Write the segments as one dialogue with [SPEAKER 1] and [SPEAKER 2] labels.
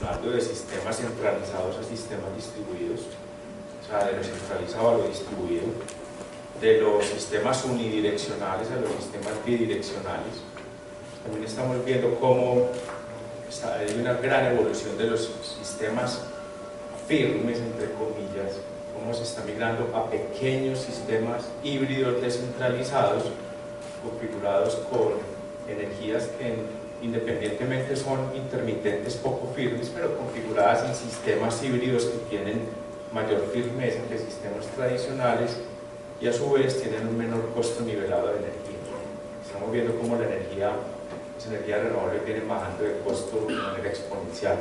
[SPEAKER 1] evolucionando de sistemas centralizados a sistemas distribuidos, o sea, de lo centralizado a lo distribuido, de los sistemas unidireccionales a los sistemas bidireccionales. También estamos viendo cómo hay una gran evolución de los sistemas firmes, entre comillas, cómo se está migrando a pequeños sistemas híbridos descentralizados, configurados con energías que independientemente son intermitentes, poco firmes, pero configuradas en sistemas híbridos que tienen mayor firmeza que sistemas tradicionales y a su vez tienen un menor costo nivelado de energía. Estamos viendo cómo las energías renovables vienen bajando de costo de manera exponencial.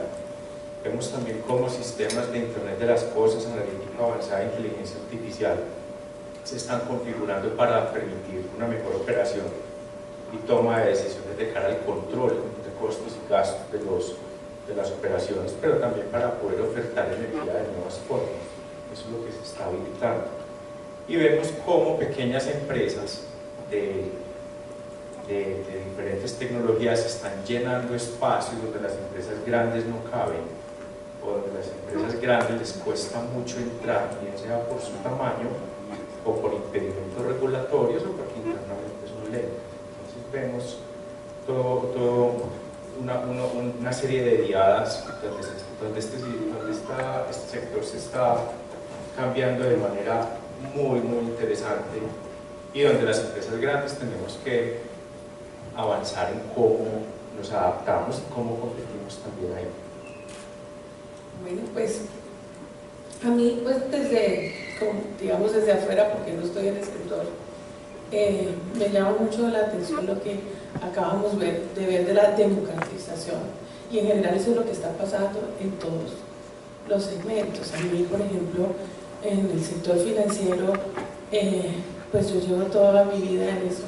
[SPEAKER 1] Vemos también cómo sistemas de Internet de las Cosas, analítica avanzada e inteligencia artificial se están configurando para permitir una mejor operación y toma de decisiones de cara al control de costos y gastos de las operaciones, pero también para poder ofertar energía de nuevas formas. Eso es lo que se está habilitando. Y vemos cómo pequeñas empresas de diferentes tecnologías están llenando espacios donde las empresas grandes no caben, o donde las empresas grandes les cuesta mucho entrar, bien sea por su tamaño o por impedimentos regulatorios o porque internamente son lentos. Entonces vemos una serie de diadas donde este sector se está cambiando de manera muy interesante y donde las empresas grandes tenemos que avanzar en cómo nos adaptamos y cómo competimos también ahí.
[SPEAKER 2] Bueno, pues a mí, pues desde afuera, porque no estoy en el sector, me llama mucho la atención lo que acabamos de ver de la democratización, y en general eso es lo que está pasando en todos los segmentos. A mí, por ejemplo, en el sector financiero, pues yo llevo toda mi vida en eso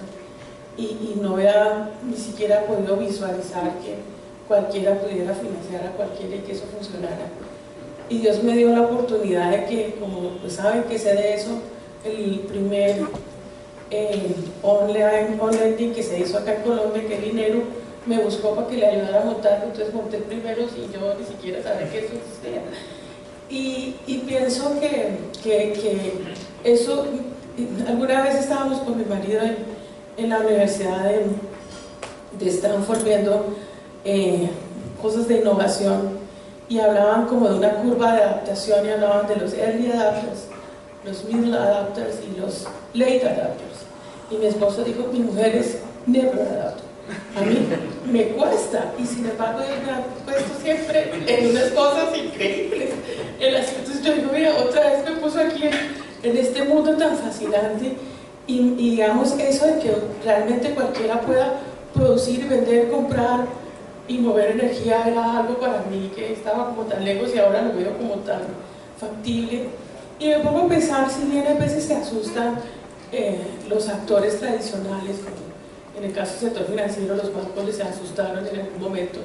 [SPEAKER 2] y no había ni siquiera podido visualizar que cualquiera pudiera financiar a cualquiera y que eso funcionara. Y Dios me dio la oportunidad de que, como pues saben que sé de eso, el primer on-lending que se hizo acá en Colombia, que el dinero me buscó para que le ayudara a montar, entonces monté primero y yo ni siquiera sabía que eso existía. Y pienso que eso, alguna vez estábamos con mi marido en la Universidad de Stanford viendo cosas de innovación y hablaban como de una curva de adaptación y hablaban de los early adapters, los middle adapters y los late adapters. Y mi esposo dijo, mi mujer es never adapter. A mí me cuesta, y sin embargo yo me he puesto siempre en unas cosas increíbles. Entonces yo digo, mira, otra vez me puso aquí en este mundo tan fascinante y digamos eso de que realmente cualquiera pueda producir, vender, comprar y mover energía era algo para mí que estaba como tan lejos y ahora lo veo como tan factible. Y me pongo a pensar, si bien a veces se asustan los actores tradicionales, como en el caso del sector financiero, los bancos les asustaron en algún momento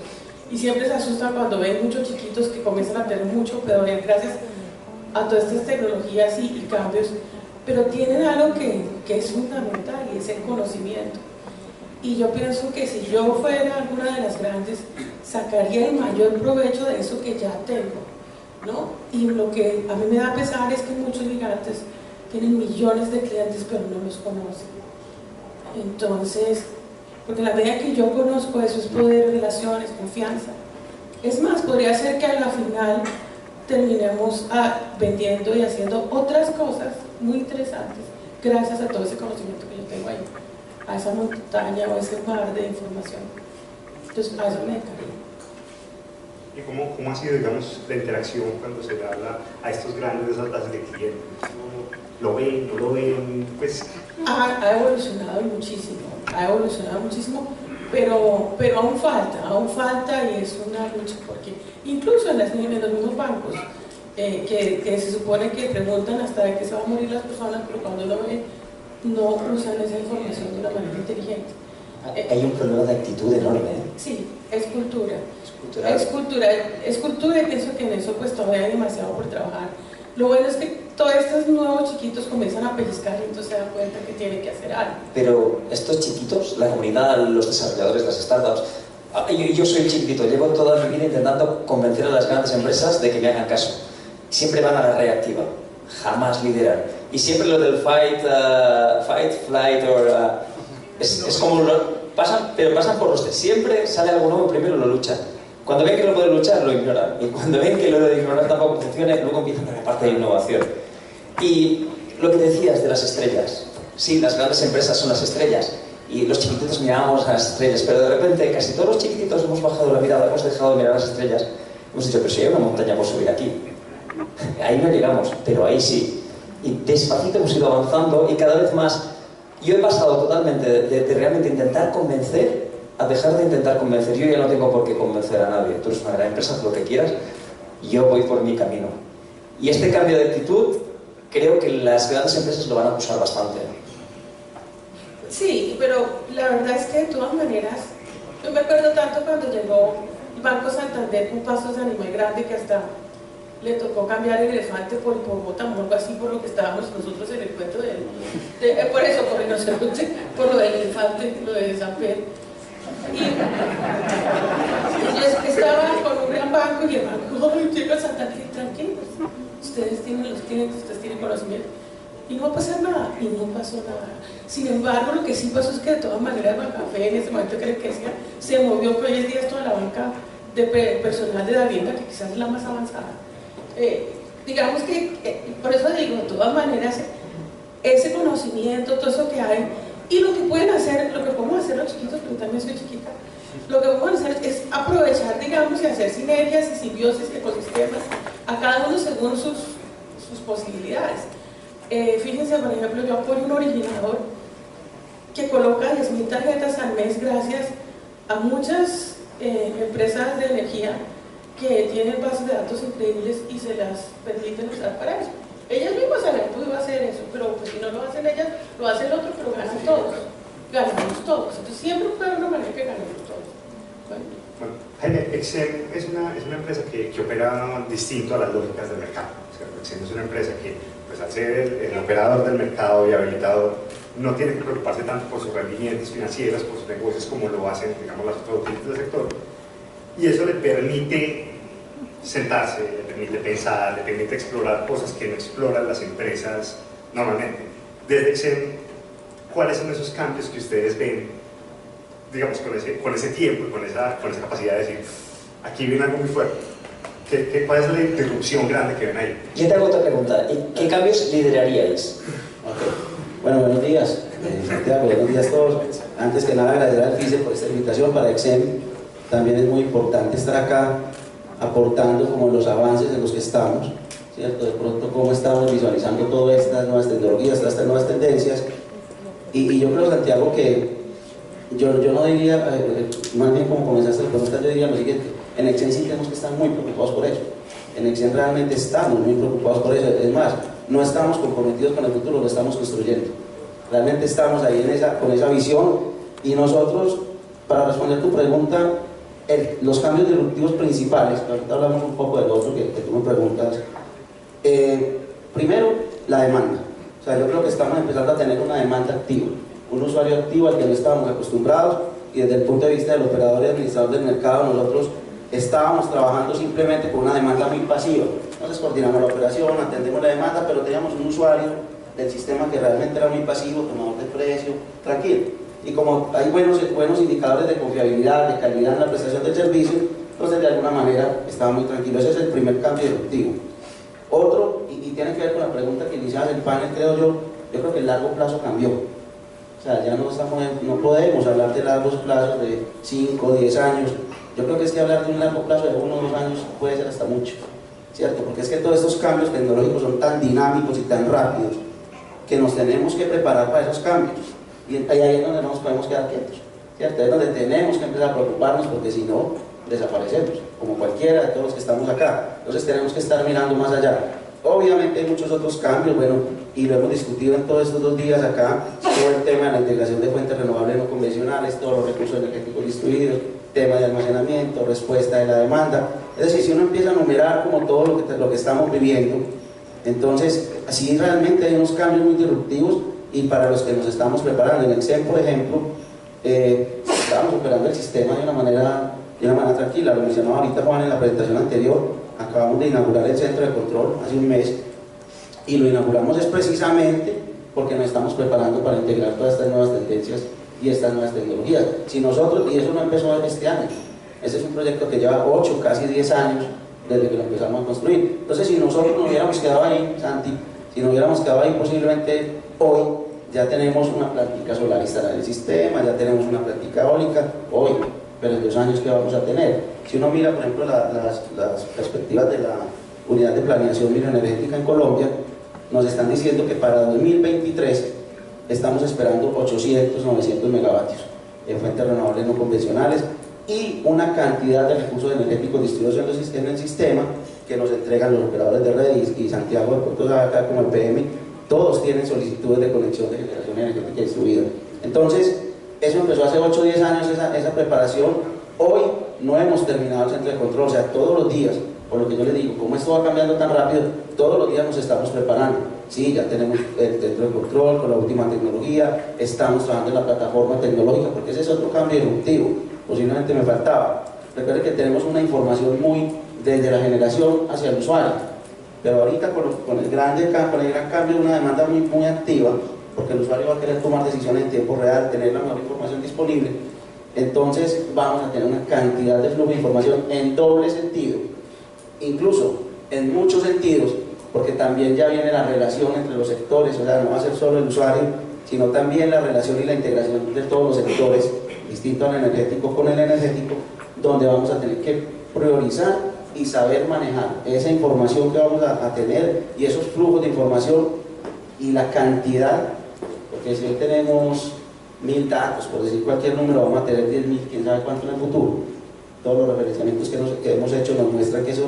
[SPEAKER 2] y siempre se asustan cuando ven muchos chiquitos que comienzan a tener mucho poder gracias a todas estas tecnologías y cambios, pero tienen algo que es fundamental y es el conocimiento. Y yo pienso que si yo fuera alguna de las grandes, sacaría el mayor provecho de eso que ya tengo, ¿no? Y lo que a mí me da pesar es que muchos gigantes tienen millones de clientes pero no los conocen. Entonces, porque la medida que yo conozco eso es poder, relaciones, confianza. Es más, podría ser que a la final terminemos vendiendo y haciendo otras cosas muy interesantes gracias a todo ese conocimiento que yo tengo ahí, a esa montaña o ese mar de información. Entonces, a eso me dedicaría.
[SPEAKER 3] ¿Y cómo ha sido, digamos, la interacción cuando se le habla a estos grandes desatados de clientes? ¿Lo ven, no lo ven? Pues...
[SPEAKER 2] Ha evolucionado muchísimo, pero aún falta y es una lucha, porque incluso en los mismos bancos, que se supone que preguntan hasta de qué se van a morir las personas, pero cuando lo ven, no usan esa información de una manera inteligente.
[SPEAKER 4] Hay un problema de actitud enorme, ¿eh?
[SPEAKER 2] Sí, es cultura.
[SPEAKER 4] Es
[SPEAKER 2] cultura y pienso que en eso pues todavía hay demasiado por trabajar. Lo bueno es que todos estos nuevos chiquitos comienzan a pellizcar y entonces se dan cuenta que tienen que hacer algo.
[SPEAKER 4] Pero estos chiquitos, la comunidad, los desarrolladores, las startups, Yo soy el chiquitito, llevo toda mi vida intentando convencer a las grandes empresas de que me hagan caso. Siempre van a la reactiva, jamás lideran. Y siempre lo del fight, flight, es como pasan por los tres. Siempre sale algo nuevo, primero lo luchan. Cuando ven que no pueden luchar, lo ignoran. Y cuando ven que lo de ignorar tampoco funciona, luego empiezan a la parte de innovación. Y lo que decías de las estrellas. Sí, las grandes empresas son las estrellas. Y los chiquititos miramos a las estrellas, pero de repente casi todos los chiquititos hemos bajado la mirada, hemos dejado de mirar a las estrellas. Hemos dicho, pero si hay una montaña por subir aquí. Ahí no llegamos, pero ahí sí. Y despacito hemos ido avanzando y cada vez más. Yo he pasado totalmente de realmente intentar convencer a dejar de intentar convencer. Yo ya no tengo por qué convencer a nadie. Tú eres una gran empresa, haz lo que quieras. Yo voy por mi camino. Y este cambio de actitud, creo que las grandes empresas lo van a acusar bastante.
[SPEAKER 2] Sí, pero la verdad es que de todas maneras, yo me acuerdo tanto cuando llegó el Banco Santander, un paso de animal grande que hasta le tocó cambiar el elefante por hipopótamo, algo así, por lo que estábamos nosotros en el cuento por eso, por rinoceronte, por lo del elefante, lo de San Pedro. Y estaba con un gran banco y el banco llega a Santander, tranquilos, ustedes tienen conocimiento. Y no va a pasar nada, y no pasó nada. Sin embargo, lo que sí pasó es que de todas maneras Bancafé en ese momento creo que se movió, pero hoy en día es toda la banca de personal de la vivienda, que quizás es la más avanzada. Digamos que, por eso digo, de todas maneras, ese conocimiento, todo eso que hay, y lo que pueden hacer, lo que podemos hacer los chiquitos, porque también soy chiquita, lo que podemos hacer es aprovechar, digamos, y hacer sinergias y simbiosis, ecosistemas, a cada uno según sus posibilidades. Fíjense, por ejemplo, yo apoyo un originador que coloca 10.000 tarjetas al mes gracias a muchas empresas de energía que tienen bases de datos increíbles y se las permiten usar para eso. Ellas mismas saben, tú ibas a hacer eso, pero pues, si no lo hacen ellas, lo hace el otro, pero ganan todos. Ganamos todos. Entonces siempre puede haber una manera que ganemos todos.
[SPEAKER 3] Bueno, Jaime, Exem es una empresa que opera distinto a las lógicas del mercado. O sea, Exem es una empresa que, pues, al ser el operador del mercado y habilitador, no tiene que preocuparse tanto por sus rendimientos financieros, por sus negocios, como lo hacen, digamos, las otras entidades del sector. Y eso le permite sentarse, le permite pensar, le permite explorar cosas que no exploran las empresas normalmente. Desde Exem, ¿cuáles son esos cambios que ustedes ven, digamos, con ese tiempo y con esa capacidad de decir, aquí viene algo muy fuerte? ¿Cuál es la interrupción grande que ven ahí?
[SPEAKER 4] Yo te hago otra pregunta. ¿Qué cambios lideraríais?
[SPEAKER 5] Okay. Bueno, buenos días, Santiago, buenos días a todos. Antes que nada, agradecer al FICE por esta invitación. Para Exem también es muy importante estar acá aportando como los avances en los que estamos, ¿cierto? De pronto cómo estamos visualizando todas estas nuevas tecnologías, todas estas nuevas tendencias. Y yo creo, Santiago, que yo no diría, más bien como comenzaste la pregunta, yo diría lo siguiente: en Exem sí tenemos que estar muy preocupados por eso. En Exem realmente estamos muy preocupados por eso. Es más, no estamos comprometidos con el futuro, lo estamos construyendo. Realmente estamos ahí con esa visión. Y nosotros, para responder tu pregunta, los cambios disruptivos principales, ahorita hablamos un poco del otro que tú me preguntas. Primero, la demanda. O sea, yo creo que estamos empezando a tener una demanda activa, un usuario activo al que no estábamos acostumbrados, y desde el punto de vista del operador y administrador del mercado, nosotros estábamos trabajando simplemente con una demanda muy pasiva. Entonces coordinamos la operación, atendemos la demanda, pero teníamos un usuario del sistema que realmente era muy pasivo, tomador de precio, tranquilo. Y como hay buenos indicadores de confiabilidad, de calidad en la prestación del servicio, entonces de alguna manera estaba muy tranquilo. Ese es el primer cambio disruptivo. Otro, y tiene que ver con la pregunta que iniciaba el panel, creo yo creo que el largo plazo cambió. O sea, ya no podemos hablar de largos plazos de 5 o 10 años. Yo creo que es que hablar de un largo plazo de 1 o 2 años puede ser hasta mucho, ¿cierto? Porque es que todos estos cambios tecnológicos son tan dinámicos y tan rápidos que nos tenemos que preparar para esos cambios. Y ahí es donde no nos podemos quedar quietos, ¿cierto? Es donde tenemos que empezar a preocuparnos, porque si no, desaparecemos, como cualquiera de todos los que estamos acá. Entonces tenemos que estar mirando más allá. Obviamente hay muchos otros cambios, bueno, y lo hemos discutido en todos estos 2 días acá, todo el tema de la integración de fuentes renovables no convencionales, todos los recursos energéticos distribuidos, tema de almacenamiento, respuesta de la demanda. Es decir, si uno empieza a enumerar como todo lo que estamos viviendo, entonces así realmente hay unos cambios muy disruptivos, y para los que nos estamos preparando. En Exem, por ejemplo, estábamos operando el sistema de una manera tranquila. Lo mencionaba ahorita Juan en la presentación anterior. Acabamos de inaugurar el centro de control hace un mes, y lo inauguramos es precisamente porque nos estamos preparando para integrar todas estas nuevas tendencias y estas nuevas tecnologías. Si nosotros, y eso no empezó este año, ese es un proyecto que lleva 8, casi 10 años desde que lo empezamos a construir. Entonces, si nosotros nos hubiéramos quedado ahí, Santi, si nos hubiéramos quedado ahí, posiblemente hoy ya tenemos una plántica solar instalada en el sistema, ya tenemos una plántica eólica, hoy, pero en 2 años que vamos a tener. Si uno mira, por ejemplo, las perspectivas de la Unidad de Planeación Bioenergética en Colombia, nos están diciendo que para 2023 estamos esperando 800, 900 megavatios en fuentes renovables no convencionales y una cantidad de recursos energéticos distribuidos en el sistema que nos entregan los operadores de red, y Santiago de Puerto acá como el PM, todos tienen solicitudes de conexión de generación energética distribuida. Entonces, eso empezó hace 8 o 10 años, esa preparación. Hoy no hemos terminado el centro de control, o sea, todos los días, por lo que yo les digo, como esto va cambiando tan rápido, todos los días nos estamos preparando. Sí, ya tenemos el centro de control con la última tecnología, estamos trabajando en la plataforma tecnológica, porque ese es otro cambio disruptivo, posiblemente me faltaba. Recuerden que tenemos una información muy desde la generación hacia el usuario, pero ahorita con el gran cambio, una demanda muy activa, porque el usuario va a querer tomar decisiones en tiempo real, tener la mejor información disponible. Entonces vamos a tener una cantidad de flujo de información en doble sentido, incluso en muchos sentidos, porque también ya viene la relación entre los sectores, o sea, no va a ser solo el usuario, sino también la relación y la integración de todos los sectores, distinto al energético con el energético, donde vamos a tener que priorizar y saber manejar esa información que vamos a tener y esos flujos de información y la cantidad, porque si hoy tenemos 1000 datos, por decir cualquier número, vamos a tener 10.000, quién sabe cuánto en el futuro. Todos los referenciamientos que hemos hecho nos muestran que eso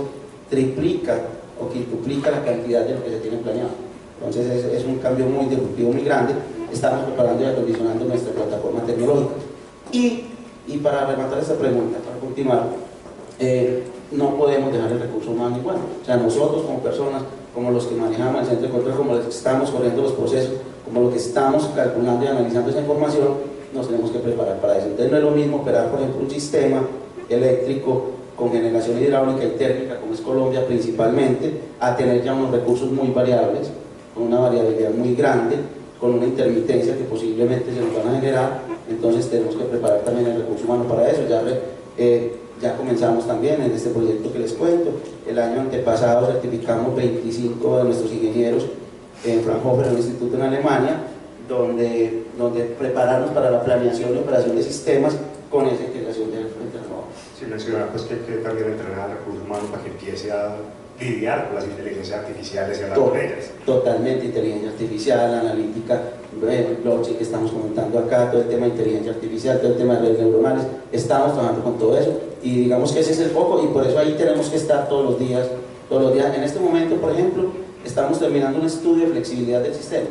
[SPEAKER 5] triplica o quintuplica la cantidad de lo que se tiene planeado. Entonces es un cambio muy disruptivo, muy grande. Estamos preparando y acondicionando nuestra plataforma tecnológica. Y para rematar esta pregunta, para continuar, no podemos dejar el recurso humano igual. O sea, nosotros como personas, como los que manejamos el centro de control, como los que estamos corriendo los procesos, como los que estamos calculando y analizando esa información, nos tenemos que preparar para eso. Entonces no es lo mismo operar, por ejemplo, un sistema eléctrico con generación hidráulica y térmica, como es Colombia principalmente, a tener ya unos recursos muy variables, con una variabilidad muy grande, con una intermitencia que posiblemente se nos van a generar. Entonces tenemos que preparar también el recurso humano para eso. Ya comenzamos también en este proyecto que les cuento. El año antepasado certificamos 25 de nuestros ingenieros en Fraunhofer, en un instituto en Alemania, donde prepararnos para la planeación y operación de sistemas con esa integración de fuentes renovables.
[SPEAKER 3] Sí, mencionar pues que también entrenar al recurso humano para que empiece a lidiar con las inteligencias artificiales y hablar con ellas.
[SPEAKER 5] Totalmente, inteligencia artificial, analítica, blockchain que estamos comentando acá, todo el tema de inteligencia artificial, todo el tema de redes neuronales, estamos trabajando con todo eso y digamos que ese es el foco y por eso ahí tenemos que estar todos los días. En este momento, por ejemplo, estamos terminando un estudio de flexibilidad del sistema.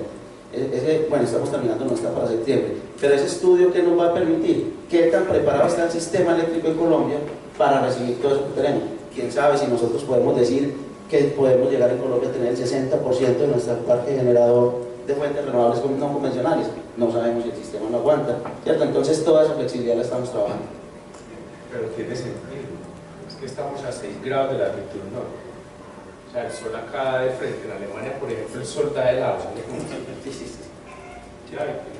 [SPEAKER 5] Estamos terminando, no está para septiembre, pero ese estudio que nos va a permitir qué tan preparado está el sistema eléctrico en Colombia para recibir todo eso que tenemos. Quién sabe si nosotros podemos decir que podemos llegar en Colombia a tener el 60% de nuestro parque generador de fuentes renovables no convencionales. No sabemos si el sistema lo aguanta, ¿cierto? Entonces toda esa flexibilidad la estamos trabajando.
[SPEAKER 1] Pero tiene sentido, es que estamos a 6 grados de latitud norte. O sea, el sol acá de frente, en Alemania, por ejemplo, el sol da helado, sale como tiene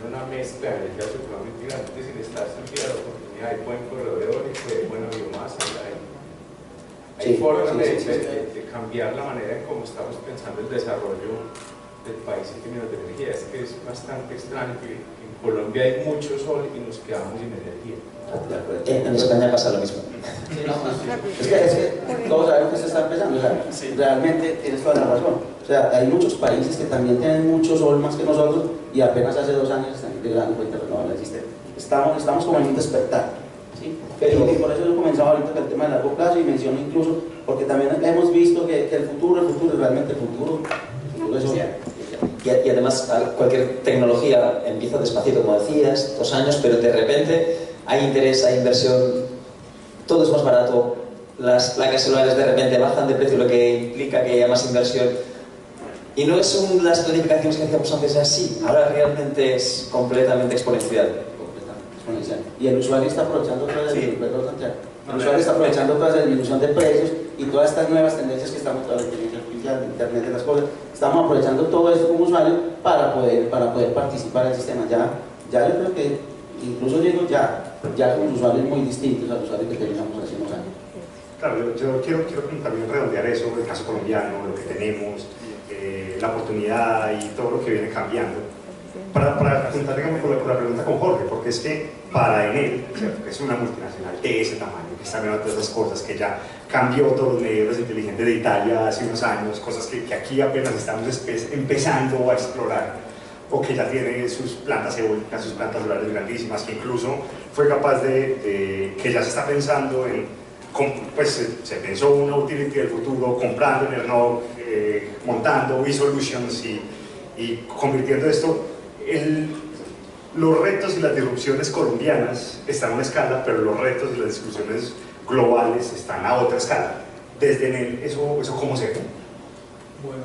[SPEAKER 1] una mezcla de energía supremamente grande, sin estar surgida la oportunidad, hay buen corredor eólico, hay buena biomasa, hay formas de cambiar la manera en cómo estamos pensando el desarrollo del país en términos de energía. Es que es bastante extraño que en Colombia hay mucho sol y nos quedamos sin energía.
[SPEAKER 4] En España pasa lo mismo.
[SPEAKER 5] Es que todos sabemos que se está empezando, o sea, realmente tienes toda la razón. O sea, hay muchos países que también tienen mucho sol más que nosotros y apenas hace 2 años están integrando fuentes renovables al sistema. Estamos como en un despertar. ¿Sí? Y por eso yo comenzaba ahorita con el tema de largo plazo y menciono incluso, porque también hemos visto que el futuro realmente el futuro es hoy.
[SPEAKER 4] Y además cualquier tecnología empieza despacito, como decías, 2 años, pero de repente hay interés, hay inversión, todo es más barato, las placas solares de repente bajan de precio, lo que implica que haya más inversión. Y no son las planificaciones que hacíamos antes así, ahora realmente es completamente exponencial.
[SPEAKER 5] Completamente exponencial. y el usuario está aprovechando toda la disminución de precios y todas estas nuevas tendencias que estamos, toda la inteligencia artificial, Internet de las cosas, estamos aprovechando todo esto como usuario para poder participar en el sistema. Ya yo creo que incluso digo ya somos usuarios muy distintos a los usuarios que teníamos hace unos años.
[SPEAKER 3] Claro, yo quiero también redondear eso, el caso colombiano, lo que tenemos, la oportunidad y todo lo que viene cambiando. Para juntar, digamos, con la pregunta con Jorge, porque es que para Enel, ¿cierto?, que es una multinacional de ese tamaño, que está viendo todas esas cosas, que ya cambió todos los medios inteligentes de Italia hace unos años, cosas que aquí apenas estamos empezando a explorar, o que ya tiene sus plantas eólicas, sus plantas solares grandísimas, que incluso fue capaz que ya se está pensando en, pues se pensó una utility del futuro, comprando en Enel, montando eSolutions y convirtiendo esto. Los retos y las disrupciones colombianas están a una escala, pero los retos y las discusiones globales están a otra escala. Desde Enel, ¿eso cómo se ve?
[SPEAKER 6] Bueno,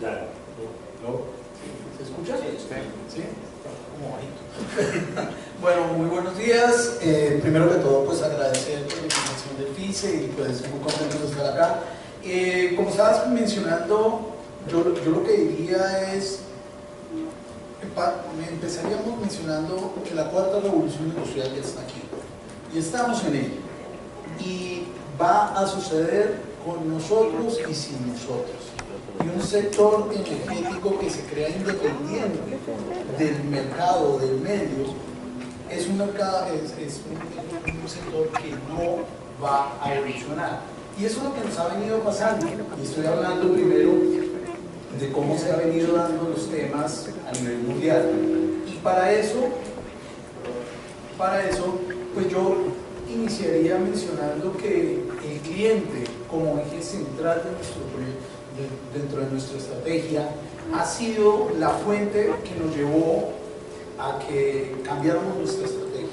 [SPEAKER 3] Ya.
[SPEAKER 6] ¿se escucha? Sí, como bajito. Bueno, muy buenos días. Primero que todo, pues agradecer por la invitación del FICE y pues muy contento de estar acá. Como estabas mencionando, yo lo que diría es, empezaríamos mencionando que la cuarta revolución industrial ya está aquí y estamos en ella y va a suceder con nosotros y sin nosotros, y un sector energético que se crea independiente del mercado, del medio, es un sector que no va a evolucionar, y eso es lo que nos ha venido pasando. Y estoy hablando primero de cómo se han venido dando los temas a nivel mundial. Y para eso, pues yo iniciaría mencionando que el cliente como eje central de nuestro proyecto, dentro de nuestra estrategia, ha sido la fuente que nos llevó a que cambiáramos nuestra estrategia.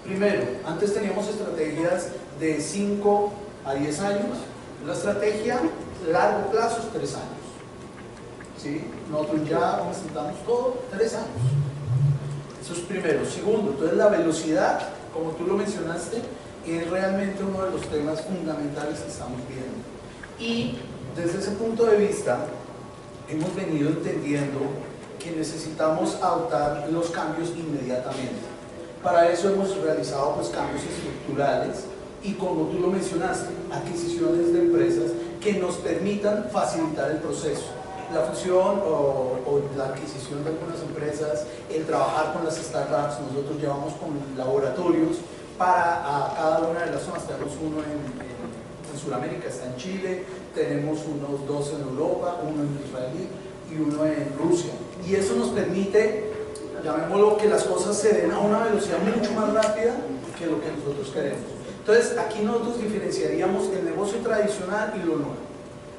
[SPEAKER 6] Primero, antes teníamos estrategias de 5 a 10 años, la estrategia largo plazo es 3 años. ¿Sí? Nosotros ya presentamos todo 3 años. Eso es primero. Segundo, entonces la velocidad, como tú lo mencionaste, es realmente uno de los temas fundamentales que estamos viendo. Y desde ese punto de vista, hemos venido entendiendo que necesitamos adoptar los cambios inmediatamente. Para eso hemos realizado pues, cambios estructurales y, como tú lo mencionaste, adquisiciones de empresas que nos permitan facilitar el proceso. La fusión o la adquisición de algunas empresas, el trabajar con las startups. Nosotros llevamos con laboratorios para cada una de las zonas. Tenemos uno en Sudamérica, está en Chile, tenemos unos 2 en Europa, uno en Israel y uno en Rusia. Y eso nos permite, llamémoslo, que las cosas se den a una velocidad mucho más rápida que lo que nosotros queremos. Entonces, aquí nosotros diferenciaríamos el negocio tradicional y lo nuevo.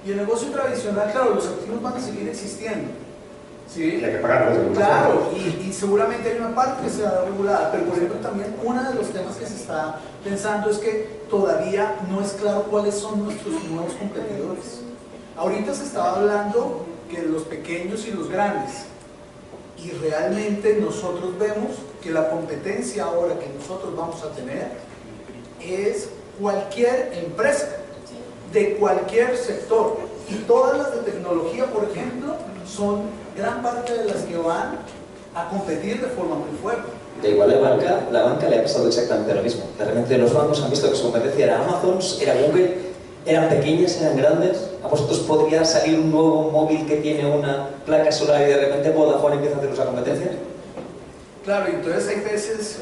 [SPEAKER 6] Y el negocio tradicional, claro, los activos van a seguir existiendo, ¿sí?
[SPEAKER 3] Y hay que pagarlos.
[SPEAKER 6] Claro, y seguramente hay una parte que será regulada, pero por ejemplo también uno de los temas que se está pensando es que todavía no es claro cuáles son nuestros nuevos competidores. Ahorita se estaba hablando que los pequeños y los grandes, y realmente nosotros vemos que la competencia ahora que nosotros vamos a tener es cualquier empresa de cualquier sector, y todas las de tecnología, por ejemplo, son gran parte de las que van a competir de forma muy fuerte.
[SPEAKER 4] De igual la banca le ha pasado exactamente lo mismo. De repente los bancos han visto que su competencia era Amazon, era Google, eran pequeñas, eran grandes. A vosotros podría salir un nuevo móvil que tiene una placa solar y de repente Vodafone empieza a hacer esa competencia.
[SPEAKER 6] Claro, y entonces hay veces,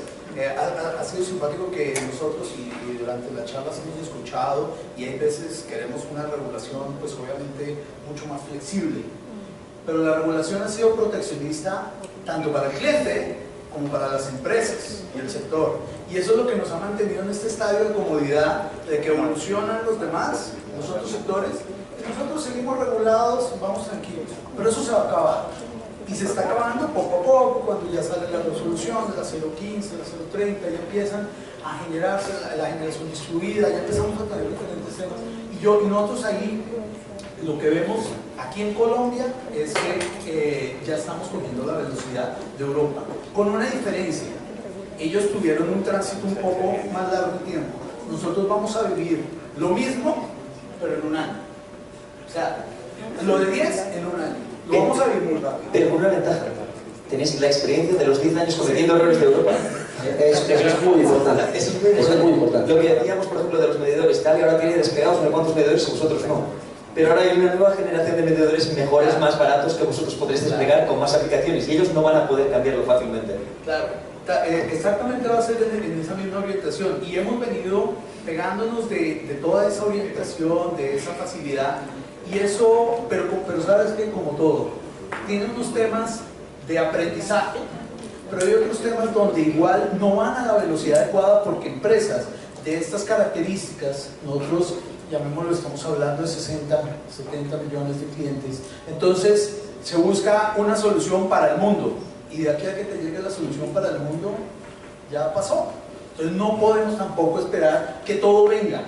[SPEAKER 6] ha sido simpático que nosotros y durante las charlas hemos escuchado, y hay veces queremos una regulación pues obviamente mucho más flexible, pero la regulación ha sido proteccionista tanto para el cliente como para las empresas y el sector, y eso es lo que nos ha mantenido en este estadio de comodidad de que evolucionan los demás, los otros sectores, y nosotros seguimos regulados, vamos tranquilos, pero eso se va a acabar. Y se está acabando poco a poco, cuando ya sale la resolución de la 015, la 030, ya empiezan a generarse la generación distribuida, ya empezamos a tener diferentes temas. Y nosotros ahí lo que vemos aquí en Colombia es que ya estamos cogiendo la velocidad de Europa, con una diferencia. ellos tuvieron un tránsito un poco más largo de tiempo. Nosotros vamos a vivir lo mismo, pero en un año. O sea, lo de 10 en un año. Lo vamos a vivir muy rápido.
[SPEAKER 4] Pero con una ventaja. Tenéis la experiencia de los 10 años cometiendo errores de Europa.
[SPEAKER 5] Eso es muy importante.
[SPEAKER 4] Eso es muy importante.
[SPEAKER 5] Eso es muy importante.
[SPEAKER 4] Lo que decíamos, por ejemplo, de los medidores, Italia ahora tiene despegados no cuántos medidores y vosotros no. Pero ahora hay una nueva generación de medidores mejores, más baratos, que vosotros podréis desplegar con más aplicaciones y ellos no van a poder cambiarlo fácilmente.
[SPEAKER 6] Claro, exactamente va a ser en esa misma orientación. Y hemos venido pegándonos de toda esa orientación, de esa facilidad. Y eso, pero sabes que como todo, tiene unos temas de aprendizaje, pero hay otros temas donde igual no van a la velocidad adecuada porque empresas de estas características, nosotros llamémoslo, estamos hablando de 60, 70 millones de clientes, entonces se busca una solución para el mundo y de aquí a que te llegue la solución para el mundo ya pasó. Entonces no podemos tampoco esperar que todo venga.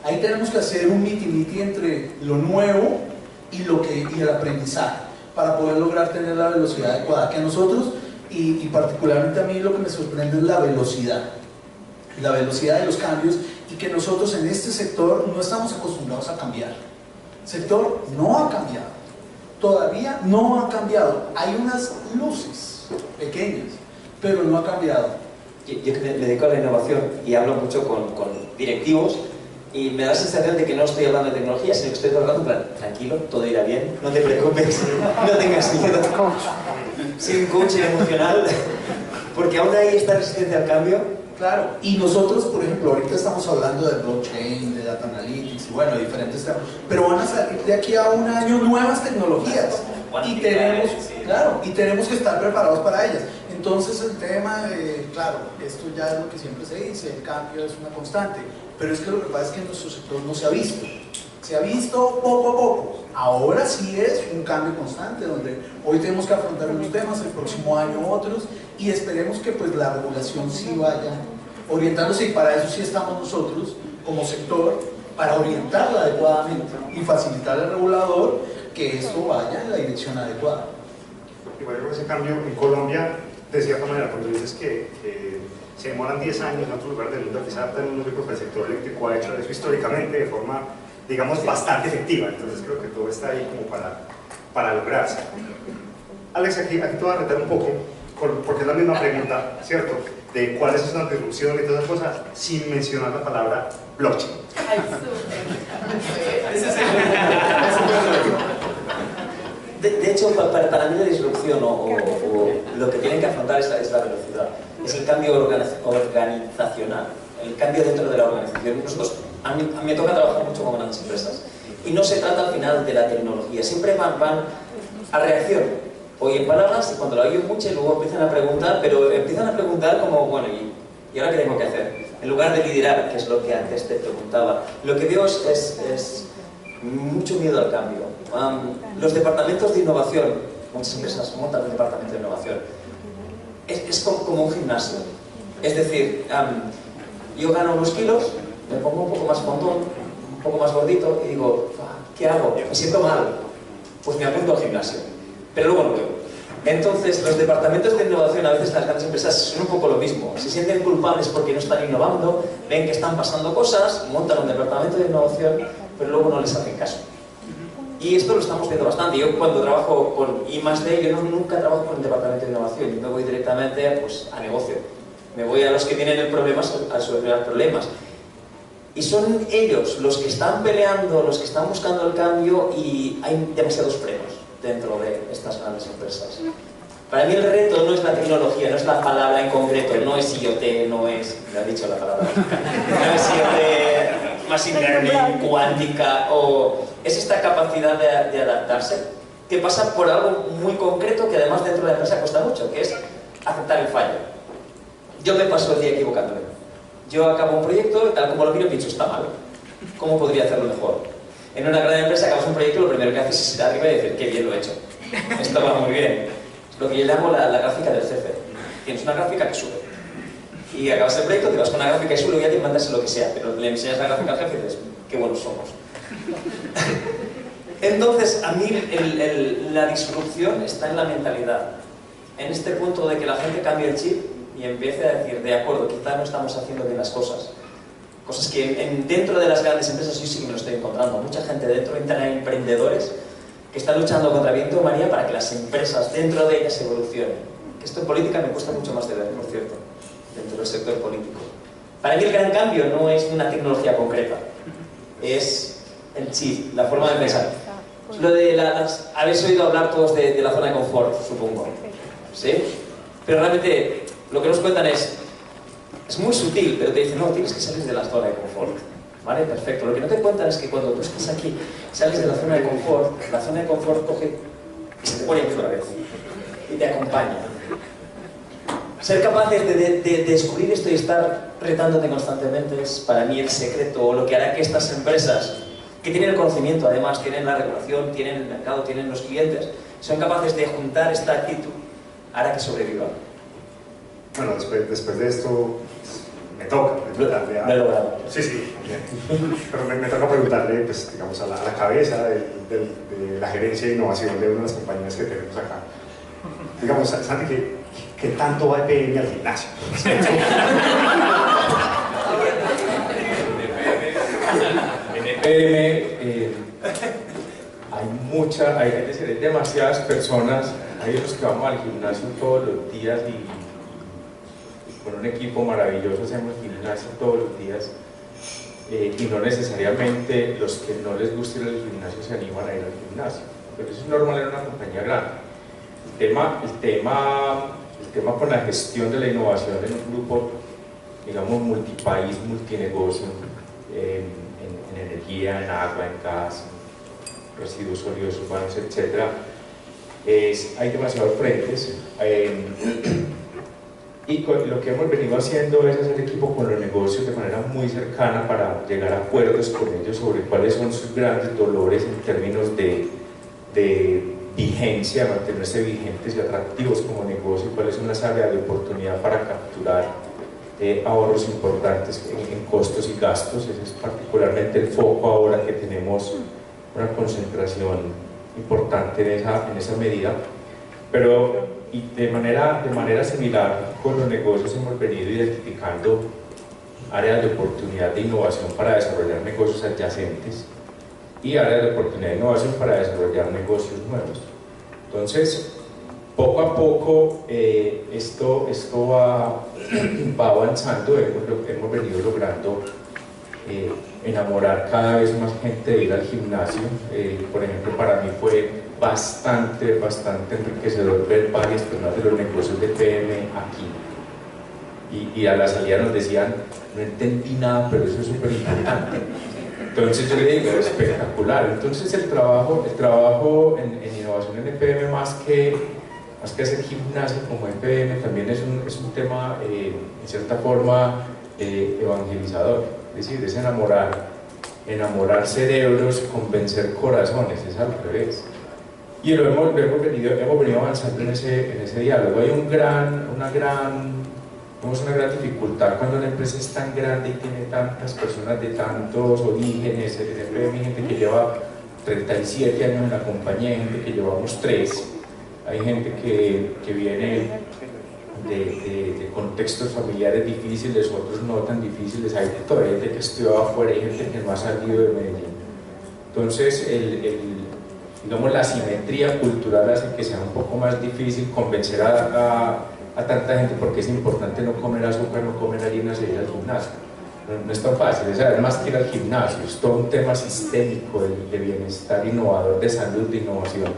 [SPEAKER 6] Ahí tenemos que hacer un miti-miti entre lo nuevo y el aprendizaje para poder lograr tener la velocidad adecuada. Que nosotros, y particularmente a mí lo que me sorprende es la velocidad de los cambios, y que nosotros en este sector no estamos acostumbrados a cambiar. El sector no ha cambiado, todavía no ha cambiado. Hay unas luces pequeñas, pero no ha cambiado.
[SPEAKER 4] Yo que me dedico a la innovación y hablo mucho con directivos, y me da la sensación de que no estoy hablando de tecnología, sino que estoy hablando en plan, tranquilo, todo irá bien, no te preocupes, no tengas miedo. Soy un coach emocional, porque aún hay esta resistencia al cambio.
[SPEAKER 6] Claro, y nosotros, por ejemplo, ahorita estamos hablando de blockchain, de data analytics, y bueno, diferentes temas, pero van a salir de aquí a un año nuevas tecnologías, y tenemos que estar preparados para ellas. Entonces el tema, claro, esto ya es lo que siempre se dice, el cambio es una constante, pero es que lo que pasa es que en nuestro sector no se ha visto. Se ha visto poco a poco. Ahora sí es un cambio constante, donde hoy tenemos que afrontar unos temas, el próximo año otros, y esperemos que pues la regulación sí vaya orientándose, y para eso sí estamos nosotros como sector, para orientarla adecuadamente y facilitar al regulador que esto vaya en la dirección adecuada.
[SPEAKER 3] Igual yo creo que ese cambio en Colombia, de cierta manera, cuando dices que se demoran 10 años en otros lugares del mundo, quizás en un grupo que el sector eléctrico ha hecho eso históricamente de forma, digamos, bastante efectiva. Entonces creo que todo está ahí como para lograrse. Alex, aquí te voy a retar un poco, porque es la misma pregunta, ¿cierto? De cuáles son las disrupciones y todas esas cosas, sin mencionar la palabra blockchain.
[SPEAKER 2] Ay, súper.
[SPEAKER 6] Ese es
[SPEAKER 4] De hecho, para mí la disrupción o lo que tienen que afrontar es la velocidad. Es el cambio organizacional, el cambio dentro de la organización. A mí me toca trabajar mucho con grandes empresas y no se trata al final de la tecnología, siempre van a reacción. Oyen palabras y cuando lo oyen mucho y luego empiezan a preguntar, pero empiezan a preguntar como, bueno, ¿y ahora qué tengo que hacer? En lugar de liderar, que es lo que antes te preguntaba, lo que veo es mucho miedo al cambio. Los departamentos de innovación, muchas empresas montan un departamento de innovación, es como un gimnasio. Es decir, yo gano unos kilos, me pongo un poco más fondón, un poco más gordito y digo, ¿qué hago? Me siento mal. Pues me apunto al gimnasio, pero luego no veo. Entonces, los departamentos de innovación, a veces en las grandes empresas, son un poco lo mismo. Se sienten culpables porque no están innovando, ven que están pasando cosas, montan un departamento de innovación, pero luego no les hacen caso. Y esto lo estamos viendo bastante. Yo cuando trabajo con I+D, yo nunca trabajo con el departamento de innovación, yo me voy directamente pues, a negocio. Me voy a los que tienen el problema a solucionar problemas. Y son ellos los que están peleando, los que están buscando el cambio, y hay demasiados frenos dentro de estas grandes empresas. Para mí el reto no es la tecnología, no es la palabra en concreto, no es IoT, no es, me ha dicho la palabra, no es IoT, machine learning, cuántica, o es esta capacidad de adaptarse, que pasa por algo muy concreto que además dentro de la empresa cuesta mucho, que es aceptar el fallo. Yo me paso el día equivocándome. Yo acabo un proyecto, tal como lo miro, pienso, está mal. ¿Cómo podría hacerlo mejor? En una gran empresa acabas un proyecto, lo primero que haces es ir arriba y decir, qué bien lo he hecho. Esto va muy bien. Es lo que yo llamo la gráfica del jefe. Tienes una gráfica que sube. Y acabas el proyecto, te vas con una gráfica que sube y ya te mandas lo que sea. Pero le enseñas la gráfica al jefe y dices, qué buenos somos. Entonces, a mí la disrupción está en la mentalidad. En este punto de que la gente cambie el chip y empiece a decir, de acuerdo, quizá no estamos haciendo bien las cosas. Cosas que dentro de las grandes empresas yo sí que me lo estoy encontrando. Mucha gente dentro, entran emprendedores que están luchando contra viento y marea para que las empresas dentro de ellas evolucionen. Esto en política me cuesta mucho más de ver, por cierto, dentro del sector político. Para mí el gran cambio no es una tecnología concreta, es el chip, la forma de pensar. Lo de habéis oído hablar todos de la zona de confort, supongo, ¿sí? Pero realmente lo que nos cuentan es muy sutil, pero te dicen, no, tienes que salir de la zona de confort. ¿Vale? Perfecto. Lo que no te cuentan es que cuando tú estás aquí, sales de la zona de confort coge y se te pone otra vez y te acompaña. Ser capaces de descubrir esto y estar retándote constantemente es para mí el secreto, o lo que hará que estas empresas, que tienen el conocimiento, además tienen la regulación, tienen el mercado, tienen los clientes, son capaces de juntar esta actitud, hará que sobrevivan.
[SPEAKER 3] Bueno, después de esto me toca preguntarle a...
[SPEAKER 4] Lo he logrado.
[SPEAKER 3] Sí, pero me toca preguntarle, pues, digamos, a la cabeza de la gerencia de innovación de una de las compañías que tenemos acá. Digamos, Santi, ¿qué tanto va EPM al gimnasio?
[SPEAKER 1] En EPM hay demasiadas personas, hay unos que vamos al gimnasio todos los días y con un equipo maravilloso hacemos gimnasio todos los días, y no necesariamente los que no les gusta ir al gimnasio se animan a ir al gimnasio, pero eso es normal en una compañía grande. El tema con la gestión de la innovación en un grupo, digamos, multipaís, multinegocio, en energía, en agua, en gas, residuos sólidos urbanos, etc. Hay demasiados frentes, y lo que hemos venido haciendo es hacer equipo con los negocios de manera muy cercana para llegar a acuerdos con ellos sobre cuáles son sus grandes dolores en términos de vigencia, mantenerse vigentes y atractivos como negocio, cuáles son las áreas de oportunidad para capturar ahorros importantes en costos y gastos. Ese es particularmente el foco ahora que tenemos una concentración importante en esa medida, pero y de manera similar con los negocios hemos venido identificando áreas de oportunidad de innovación para desarrollar negocios adyacentes y áreas de oportunidad de innovación para desarrollar negocios nuevos. Entonces, poco a poco esto va avanzando, hemos venido logrando enamorar cada vez más gente de ir al gimnasio. Por ejemplo, para mí fue bastante enriquecedor ver varias personas de los negocios de PM aquí, y a la salida nos decían, no entendí nada, pero eso es súper importante. Entonces yo le digo, espectacular. Entonces el trabajo en innovación en EPM, más que hacer gimnasio como EPM, también es un tema en cierta forma evangelizador, es decir, es enamorar cerebros, convencer corazones, es al revés. Y hemos venido avanzando en ese diálogo. Hay una gran dificultad cuando una empresa es tan grande y tiene tantas personas de tantos orígenes. Hay gente que lleva 37 años en la compañía, hay gente que llevamos 3, hay gente que viene de contextos familiares difíciles, otros no tan difíciles, hay todavía gente que estudió afuera, hay gente que no ha salido de Medellín. Entonces, digamos, la asimetría cultural hace que sea un poco más difícil convencer a tanta gente, porque es importante no comer azúcar, no comer harinas y ir al gimnasio. No es tan fácil, es además que ir al gimnasio, es todo un tema sistémico de bienestar innovador, de salud, de innovación,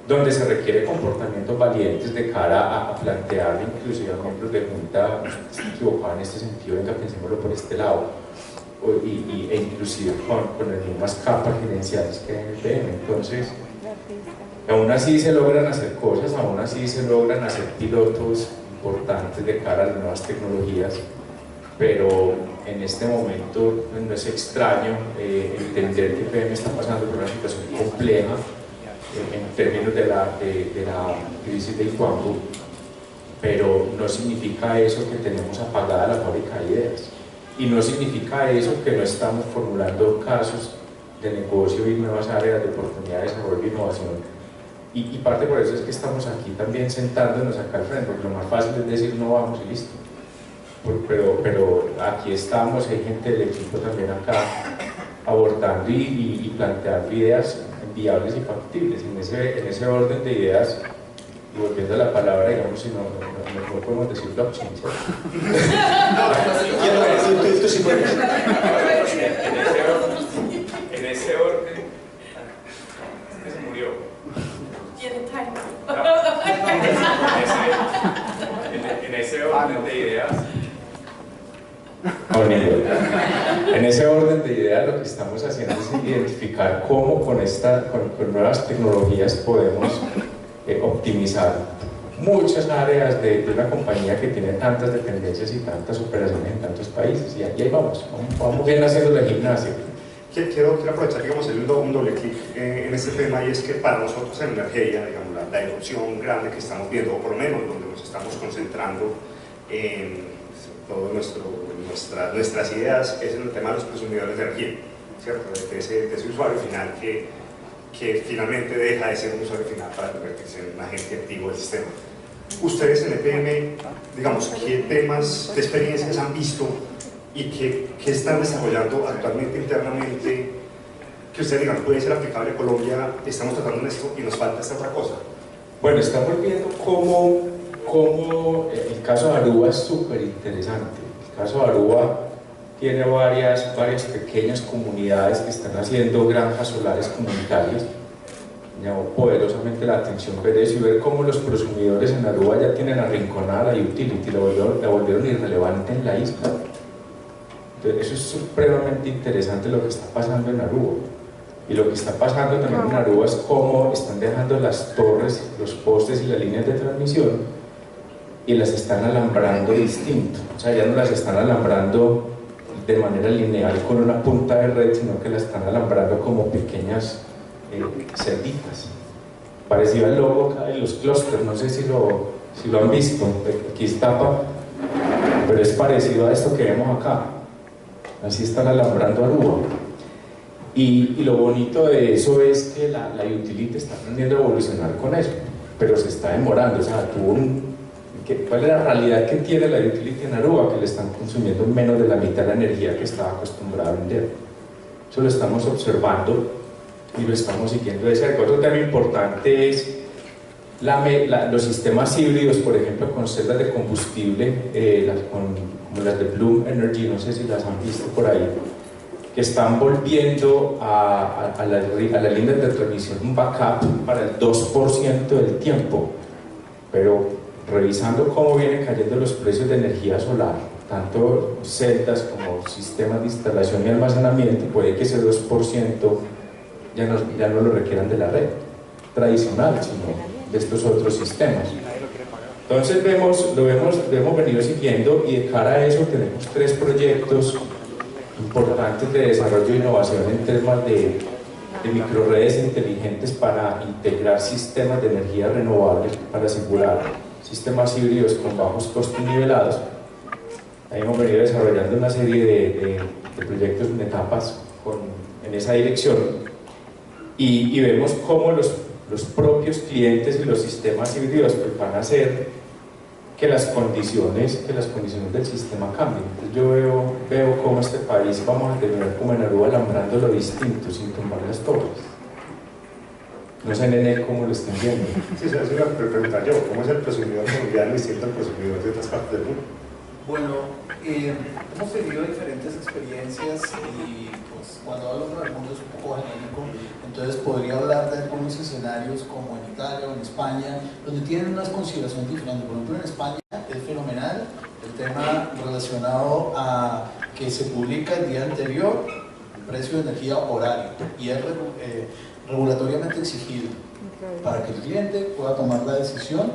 [SPEAKER 1] donde se requiere comportamientos valientes de cara a plantearle inclusive a miembros de junta, se equivocado en este sentido, venga, pensémoslo por este lado, e inclusive con las mismas capas gerenciales que hay en el PM. Entonces, aún así se logran hacer cosas, aún así se logran hacer pilotos importantes de cara a las nuevas tecnologías, pero en este momento no es extraño entender que PM está pasando por una situación compleja en términos de la crisis de Ituango, pero no significa eso que tenemos apagada la fábrica de ideas, y no significa eso que no estamos formulando casos de negocio y nuevas áreas de oportunidad de desarrollo e innovación y parte por eso es que estamos aquí también sentándonos acá al frente, porque lo más fácil es decir no vamos y listo. Pero aquí estamos, hay gente del equipo también acá abordando y planteando ideas viables y factibles. En ese orden de ideas, y volviendo a la palabra, digamos, si no podemos decir blockchain, ¿cierto?
[SPEAKER 4] Tú sí puedes.
[SPEAKER 1] En ese orden, es que se murió.
[SPEAKER 2] Tiene time.
[SPEAKER 1] En ese orden de ideas, en ese orden de ideas lo que estamos haciendo es identificar cómo con nuevas tecnologías podemos optimizar muchas áreas de una compañía que tiene tantas dependencias y tantas operaciones en tantos países, y ahí vamos bien haciendo la gimnasia.
[SPEAKER 3] Quiero aprovechar, digamos, un doble clic en este tema, y es que para nosotros en Energía, digamos, la erupción grande que estamos viendo, o por lo menos donde nos estamos concentrando en todas nuestras ideas, es en el tema de los consumidores de energía, ¿cierto? De ese usuario final que finalmente deja de ser un usuario final para convertirse en un agente activo del sistema. Ustedes en EPM, digamos, ¿qué temas, qué experiencias han visto y qué están desarrollando actualmente internamente que ustedes digan puede ser aplicable a Colombia? Estamos tratando en esto y nos falta esta otra cosa.
[SPEAKER 1] Bueno, estamos viendo cómo el caso de Aruba es súper interesante. El caso de Aruba tiene varias pequeñas comunidades que están haciendo granjas solares comunitarias. Me llamó poderosamente la atención ver eso y ver cómo los prosumidores en Aruba ya tienen arrinconada la utility, la volvieron irrelevante en la isla. Entonces, eso es supremamente interesante lo que está pasando en Aruba. Y lo que está pasando también en Aruba es cómo están dejando las torres, los postes y las líneas de transmisión y las están alambrando distinto. O sea, ya no las están alambrando de manera lineal con una punta de red, sino que las están alambrando como pequeñas cerditas. Parecido al logo acá de los clústeres, no sé si lo han visto, aquí está, pero es parecido a esto que vemos acá. Así están alambrando Aruba. Y lo bonito de eso es que la utility está aprendiendo a evolucionar con eso, pero se está demorando. O sea, ¿cuál es la realidad que tiene la utility en Aruba? Que le están consumiendo menos de la mitad de la energía que estaba acostumbrada a vender. Eso lo estamos observando y lo estamos siguiendo de cerca. Otro tema importante es los sistemas híbridos, por ejemplo, con celdas de combustible, como las de Bloom Energy, no sé si las han visto por ahí, que están volviendo a las líneas de transmisión un backup para el 2% del tiempo, pero revisando cómo vienen cayendo los precios de energía solar, tanto celdas como sistemas de instalación y almacenamiento, puede que ese 2% ya no lo requieran de la red tradicional, sino de estos otros sistemas. Entonces lo hemos venido siguiendo, y de cara a eso tenemos 3 proyectos importantes de desarrollo e innovación en temas de microredes inteligentes para integrar sistemas de energía renovables, para asegurar sistemas híbridos con bajos costos nivelados. Ahí hemos venido desarrollando una serie de proyectos en etapas en esa dirección, y vemos cómo los propios clientes y los sistemas híbridos pues van a hacer que las condiciones del sistema cambien. Entonces yo veo cómo este país vamos a terminar como en Aruba, alambrando lo distinto sin tumbar las torres. No sé, Nene, cómo lo están viendo.
[SPEAKER 3] Sí, eso es una pregunta yo. ¿Cómo es el prosumidor colombiano distinto al prosumidor de otras partes del mundo?
[SPEAKER 6] Bueno, hemos tenido diferentes experiencias y pues cuando hablo del mundo es un poco genérico, entonces podría hablar de algunos escenarios como en Italia o en España, donde tienen unas consideraciones diferentes. Por ejemplo, en España es fenomenal el tema relacionado a que se publica el día anterior el precio de energía horario y es regulatoriamente exigido para que el cliente pueda tomar la decisión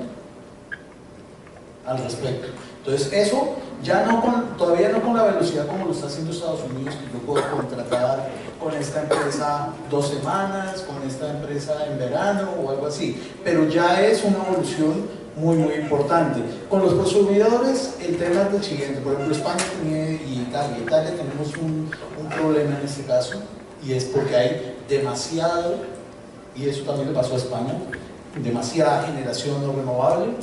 [SPEAKER 6] al respecto. Entonces eso ya todavía no con la velocidad como lo está haciendo Estados Unidos, que yo puedo contratar con esta empresa 2 semanas, con esta empresa en verano o algo así, pero ya es una evolución muy importante. Con los consumidores el tema es el siguiente, por ejemplo España y Italia tenemos un problema en este caso, y es porque hay demasiado, y eso también le pasó a España, demasiada generación no renovable,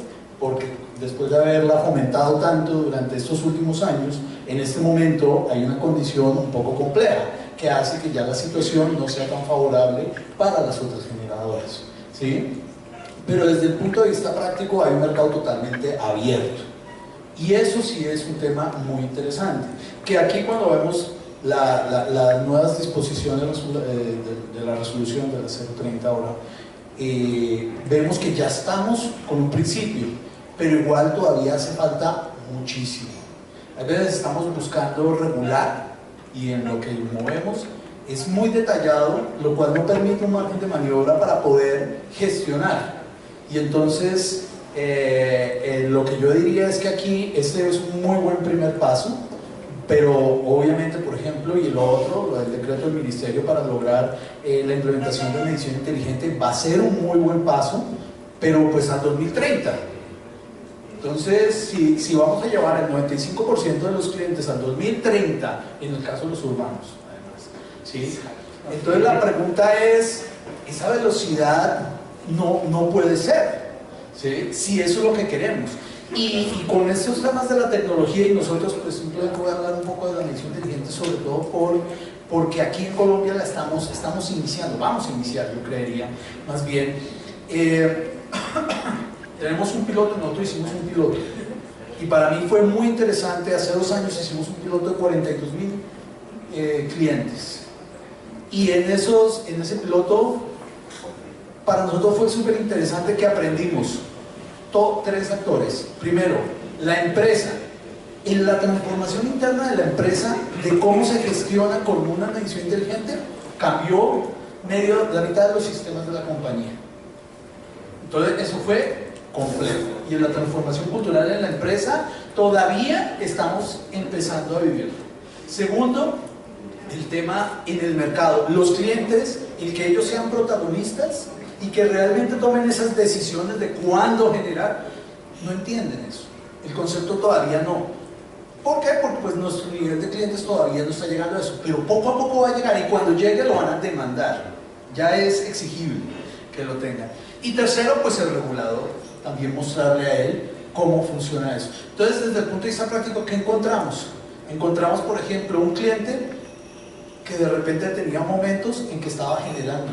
[SPEAKER 6] porque después de haberla fomentado tanto durante estos últimos años, en este momento hay una condición un poco compleja que hace que ya la situación no sea tan favorable para las otras generadoras, ¿sí? Pero desde el punto de vista práctico hay un mercado totalmente abierto, y eso sí es un tema muy interesante, que aquí cuando vemos las nuevas disposiciones de la resolución de la 030 ahora, vemos que ya estamos con un principio, pero igual todavía hace falta muchísimo. A veces estamos buscando regular, y en lo que movemos es muy detallado, lo cual no permite un margen de maniobra para poder gestionar. Y entonces lo que yo diría es que aquí este es un muy buen primer paso, pero obviamente, por ejemplo, y lo otro, lo del decreto del ministerio para lograr la implementación de medición inteligente va a ser un muy buen paso, pero pues al 2030. Entonces, si vamos a llevar el 95% de los clientes al 2030, en el caso de los urbanos, además, ¿sí? Entonces la pregunta es, esa velocidad no puede ser, ¿sí? Si eso es lo que queremos. Y con estos temas de la tecnología, y nosotros pues simplemente voy a hablar un poco de la medición inteligente, sobre todo porque aquí en Colombia la estamos iniciando, vamos a iniciar, yo creería, más bien. Tenemos un piloto, nosotros hicimos un piloto, y para mí fue muy interesante. Hace 2 años hicimos un piloto de 42.000 clientes, y en ese piloto para nosotros fue súper interesante que aprendimos 3 factores. Primero, la empresa, en la transformación interna de la empresa, de cómo se gestiona con una medición inteligente, cambió la mitad de los sistemas de la compañía. Entonces eso fue complejo, y en la transformación cultural en la empresa todavía estamos empezando a vivirlo. Segundo, el tema en el mercado, los clientes, el que ellos sean protagonistas y que realmente tomen esas decisiones de cuándo generar, no entienden eso, el concepto todavía no. ¿Por qué? Porque pues nuestro nivel de clientes todavía no está llegando a eso, pero poco a poco va a llegar, y cuando llegue lo van a demandar, ya es exigible que lo tengan. Y tercero, pues el regulador, también mostrarle a él cómo funciona eso. Entonces, desde el punto de vista práctico, ¿qué encontramos? Encontramos, por ejemplo, un cliente que de repente tenía momentos en que estaba generando,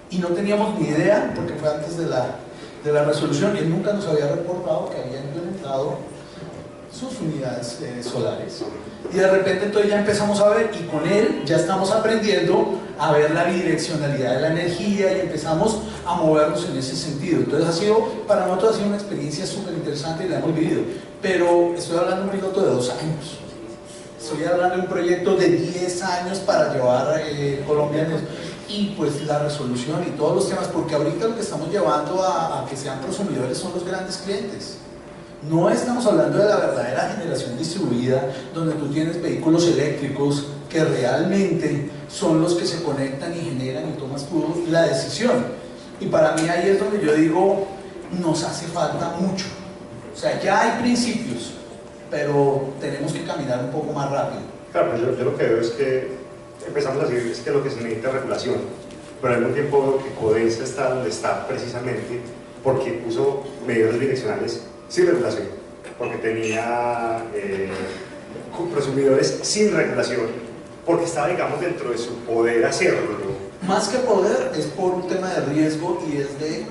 [SPEAKER 6] y no teníamos ni idea, porque fue antes de la resolución, y él nunca nos había reportado que había implementado sus unidades solares, y de repente entonces ya empezamos a ver, y con él ya estamos aprendiendo a ver la bidireccionalidad de la energía, y empezamos a movernos en ese sentido. Entonces para nosotros ha sido una experiencia súper interesante, y la hemos vivido, pero estoy hablando de un piloto de 2 años, estoy hablando de un proyecto de 10 años para llevar Colombia en eso. Y pues la resolución y todos los temas, porque ahorita lo que estamos llevando a que sean prosumidores son los grandes clientes. No estamos hablando de la verdadera generación distribuida, donde tú tienes vehículos eléctricos que realmente son los que se conectan y generan, y tomas tú la decisión. Y para mí ahí es donde yo digo, nos hace falta mucho. O sea, ya hay principios, pero tenemos que caminar un poco más rápido.
[SPEAKER 3] Claro, pues yo lo que veo es que empezamos a decir es que lo que se necesita es regulación, pero al mismo tiempo que Codensa está donde está precisamente porque puso medidas direccionales sin regulación, porque tenía prosumidores sin regulación, porque estaba, digamos, dentro de su poder hacerlo.
[SPEAKER 6] Más que poder, es por un tema de riesgo, y es de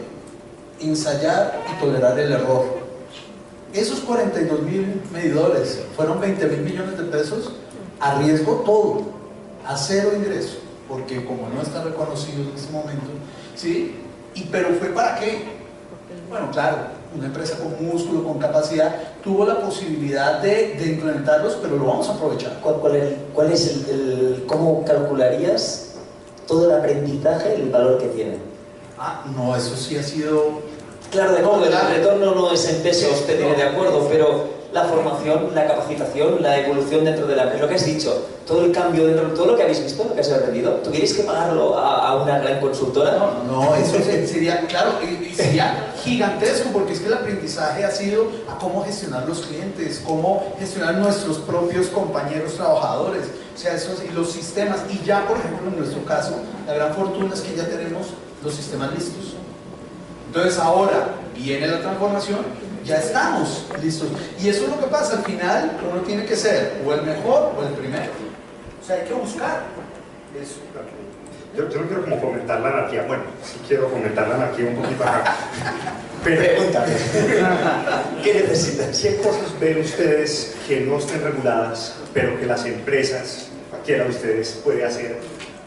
[SPEAKER 6] ensayar y tolerar el error. Esos 42.000 medidores fueron 20.000 millones de pesos a riesgo todo, a cero ingreso, porque como no está reconocido en ese momento, ¿sí? Pero ¿fue para qué? Bueno, claro, una empresa con músculo, con capacidad, tuvo la posibilidad de implementarlos, pero lo vamos a aprovechar.
[SPEAKER 4] ¿Cuál es cómo calcularías todo el aprendizaje y el valor que tiene?
[SPEAKER 6] No, eso sí ha sido...
[SPEAKER 4] Claro, de nuevo, el retorno no es en peso, usted tiene de acuerdo, pero la formación, la capacitación, la evolución dentro de la empresa, lo que has dicho, todo el cambio dentro, todo lo que habéis visto, lo que has aprendido, ¿tuvierais que pagarlo a una gran consultora?
[SPEAKER 6] No, eso sería, claro, y sería gigantesco, porque es que el aprendizaje ha sido a cómo gestionar los clientes, cómo gestionar nuestros propios compañeros trabajadores, o sea, y los sistemas, y ya, por ejemplo, en nuestro caso, la gran fortuna es que ya tenemos los sistemas listos. Entonces ahora viene la transformación, ya estamos listos. Y eso es lo que pasa, al final uno tiene que ser o el mejor o el primero. O sea, hay que buscar eso.
[SPEAKER 3] Yo no quiero como fomentar la anarquía, bueno, sí quiero fomentar la anarquía un poquito acá. Pero
[SPEAKER 4] Pregúntame. ¿Qué necesitas?
[SPEAKER 3] ¿qué cosas ven ustedes que no estén reguladas, pero que las empresas, cualquiera de ustedes, puede hacer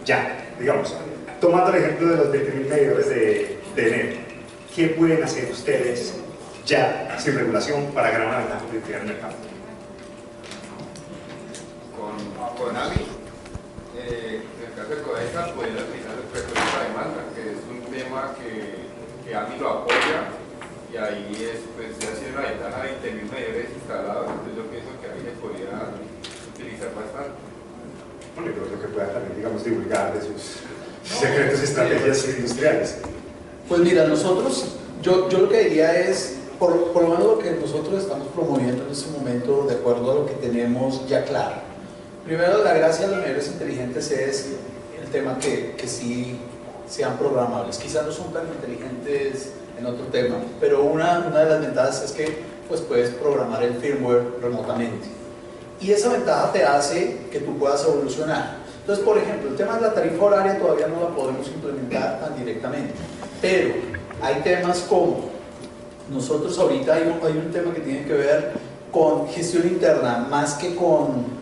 [SPEAKER 3] ya? Digamos, tomando el ejemplo de los 20.000 medidores de enero, ¿qué pueden hacer ustedes ya, sin regulación, para ganar una ventaja competitiva en el mercado?
[SPEAKER 7] Con AMI, en el caso de Codeca, poder aplicar el precio de la demanda, que es un tema que AMI lo apoya, y ahí pues, ha sido una ventana de 20.000 medidores instalados, entonces yo pienso que ahí se podría utilizar bastante.
[SPEAKER 3] Bueno, yo creo que pueda también, digamos, divulgar de sus secretos y estrategias industriales.
[SPEAKER 6] Pues mira, nosotros, yo lo que diría es, por lo menos lo que nosotros estamos promoviendo en este momento, de acuerdo a lo que tenemos ya claro. Primero, la gracia de los medidores inteligentes es el tema que sí sean programables. Quizás no son tan inteligentes en otro tema, pero una de las ventajas es que pues, puedes programar el firmware remotamente. Y esa ventaja te hace que tú puedas evolucionar. Entonces, por ejemplo, el tema de la tarifa horaria todavía no la podemos implementar tan directamente, pero hay temas como, nosotros ahorita hay un tema que tiene que ver con gestión interna, más que con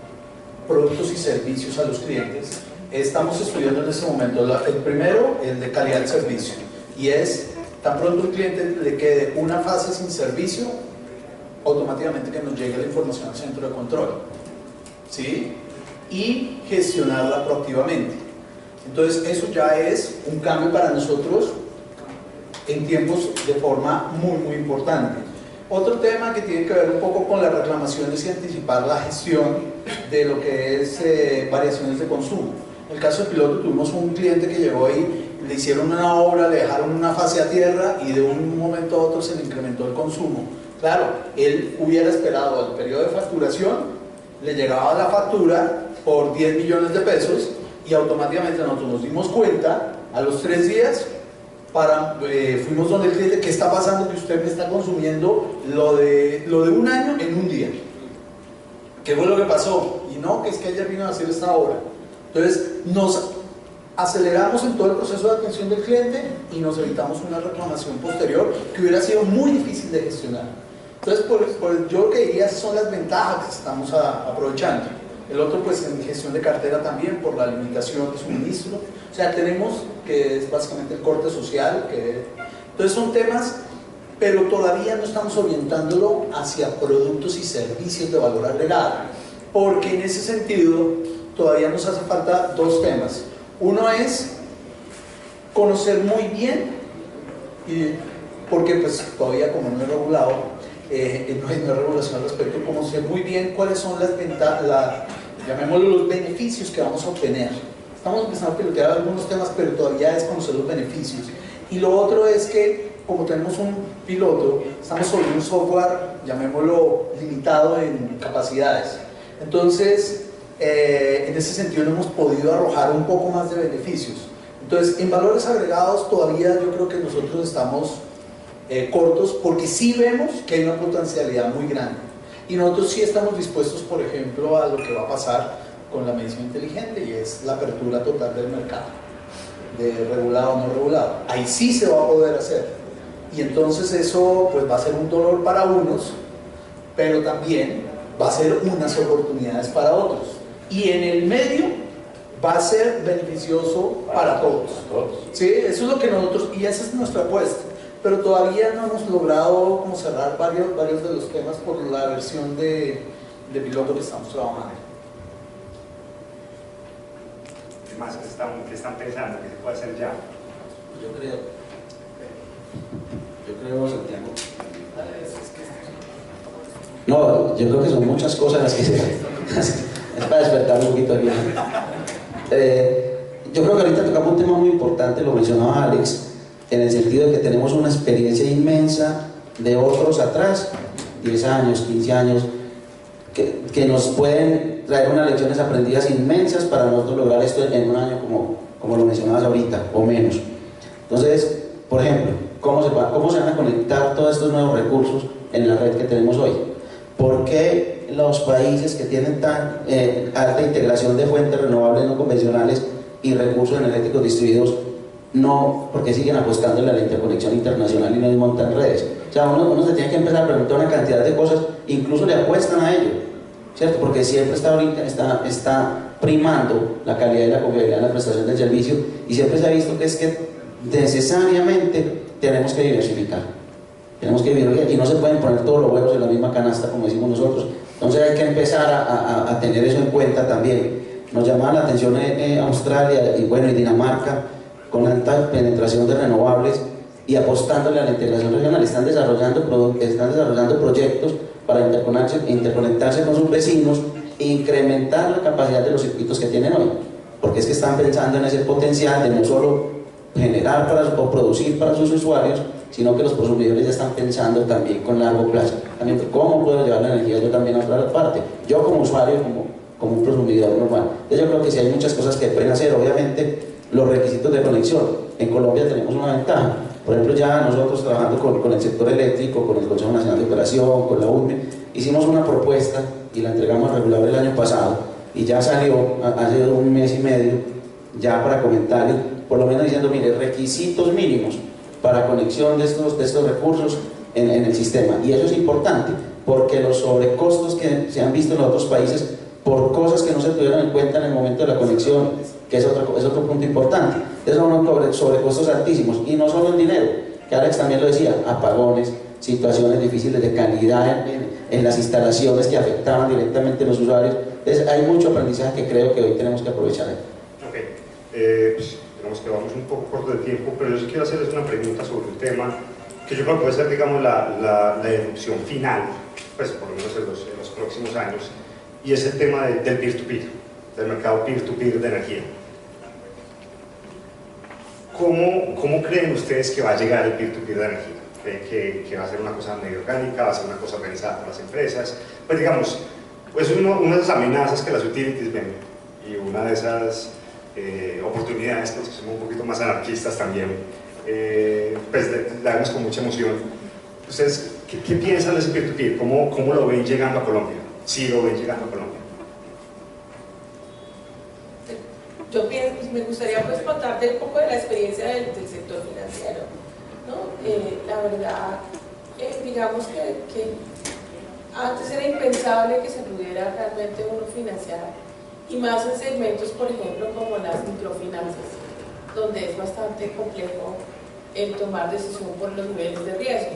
[SPEAKER 6] productos y servicios a los clientes. Estamos estudiando en este momento el primero, el de calidad de servicio, y es, tan pronto un cliente le quede una fase sin servicio, automáticamente que nos llegue la información al centro de control, ¿sí? Y gestionarla proactivamente. Entonces eso ya es un cambio para nosotros en tiempos de forma muy importante. Otro tema que tiene que ver un poco con las reclamaciones y anticipar la gestión de lo que es variaciones de consumo. En el caso del piloto tuvimos un cliente que llegó ahí, le hicieron una obra, le dejaron una fase a tierra y de un momento a otro se le incrementó el consumo. Claro, él hubiera esperado al periodo de facturación, le llegaba la factura por 10 millones de pesos y automáticamente nosotros nos dimos cuenta a los 3 días. Fuimos donde el cliente, ¿qué está pasando? Que usted me está consumiendo lo de un año en un día. ¿Qué fue lo que pasó? Y no, que es que ayer vino a hacer esta obra. Entonces nos aceleramos en todo el proceso de atención del cliente y nos evitamos una reclamación posterior que hubiera sido muy difícil de gestionar. Entonces, yo lo que diría son las ventajas que estamos aprovechando. El otro, pues en gestión de cartera también, por la limitación de suministro. O sea, tenemos que es básicamente el corte social. Entonces son temas, pero todavía no estamos orientándolo hacia productos y servicios de valor agregado. Porque en ese sentido, todavía nos hace falta 2 temas. Uno es conocer muy bien, porque pues todavía como no es regulado, no hay regulación al respecto, conocer muy bien cuáles son las ventajas, llamémoslo los beneficios que vamos a obtener. Estamos empezando a pilotear algunos temas, pero todavía es conocer los beneficios. Y lo otro es que, como tenemos un piloto, estamos sobre un software, llamémoslo limitado en capacidades. Entonces, en ese sentido no hemos podido arrojar un poco más de beneficios. Entonces, en valores agregados todavía yo creo que nosotros estamos cortos, porque sí vemos que hay una potencialidad muy grande y nosotros sí estamos dispuestos, por ejemplo, a lo que va a pasar con la medición inteligente, y es la apertura total del mercado, de regulado o no regulado. Ahí sí se va a poder hacer, y entonces eso pues va a ser un dolor para unos, pero también va a ser unas oportunidades para otros, y en el medio va a ser beneficioso para todos. ¿Sí? Eso es lo que nosotros, y esa es nuestra apuesta. Pero todavía no hemos logrado como cerrar varios de los temas por la versión de piloto que estamos trabajando.
[SPEAKER 3] ¿Qué más están pensando que se puede hacer ya?
[SPEAKER 5] Yo creo, Santiago. No, yo creo que son muchas cosas las que es para despertar un poquito aquí. Yo creo que ahorita tocamos un tema muy importante, lo mencionaba Alex, en el sentido de que tenemos una experiencia inmensa de otros atrás, 10 años, 15 años, que nos pueden traer unas lecciones aprendidas inmensas para nosotros lograr esto en un año como lo mencionabas ahorita, o menos. Entonces, por ejemplo, cómo se van a conectar todos estos nuevos recursos en la red que tenemos hoy. ¿Por qué los países que tienen tan alta integración de fuentes renovables no convencionales y recursos energéticos distribuidos no, porque siguen apostándole a la interconexión internacional y no montan redes? O sea, uno se tiene que empezar a preguntar una cantidad de cosas, incluso le apuestan a ello, ¿cierto? Porque siempre está primando la calidad y la confiabilidad en la prestación del servicio, y siempre se ha visto que es que necesariamente tenemos que diversificar, y no se pueden poner todos los huevos en la misma canasta, como decimos nosotros. Entonces hay que empezar a tener eso en cuenta también. Nos llamaba la atención Australia y Dinamarca, con alta penetración de renovables y apostándole a la integración regional. Están desarrollando proyectos para interconectarse con sus vecinos e incrementar la capacidad de los circuitos que tienen hoy, porque es que están pensando en ese potencial de no solo generar o producir para sus usuarios, sino que los consumidores ya están pensando también con largo plazo, también cómo puedo llevar la energía yo también a otra parte, yo como usuario, como un consumidor normal. Entonces yo creo que sí hay muchas cosas que pueden hacer. Obviamente los requisitos de conexión, en Colombia tenemos una ventaja. Por ejemplo, ya nosotros trabajando con el sector eléctrico, con el Consejo Nacional de Operación, con la UNME, hicimos una propuesta y la entregamos al regulador el año pasado, y ya salió hace un mes y medio ya para comentarle, por lo menos diciendo, mire, requisitos mínimos para conexión de estos recursos en el sistema. Y eso es importante, porque los sobrecostos que se han visto en otros países por cosas que no se tuvieron en cuenta en el momento de la conexión, que es otro punto importante. Entonces son unos sobrecostos altísimos, y no solo en dinero, que Alex también lo decía, apagones, situaciones difíciles de calidad en las instalaciones que afectaban directamente a los usuarios. Entonces hay mucho aprendizaje que creo que hoy tenemos que aprovechar.
[SPEAKER 3] Ok, digamos que vamos un poco corto de tiempo, pero yo sí quiero hacerles una pregunta sobre un tema que yo creo que puede ser, digamos, la erupción final, pues por lo menos en los próximos años, y es el tema del peer-to-peer, del mercado peer-to-peer de energía. ¿Cómo creen ustedes que va a llegar el peer-to-peer de energía? ¿Creen que va a ser una cosa medio orgánica, va a ser una cosa pensada por las empresas? Pues digamos, pues una de las amenazas que las utilities ven, y una de esas oportunidades, pues que somos un poquito más anarquistas también, pues la vemos con mucha emoción. ¿Ustedes qué piensan de ese peer-to-peer? ¿Cómo lo ven llegando a Colombia? Sí, lo ven llegando a Colombia.
[SPEAKER 2] Yo pienso, me gustaría pues contarte un poco de la experiencia del sector financiero, ¿no? La verdad, digamos que antes era impensable que se pudiera realmente uno financiar, y más en segmentos, por ejemplo, como las microfinanzas, donde es bastante complejo el tomar decisión por los niveles de riesgo.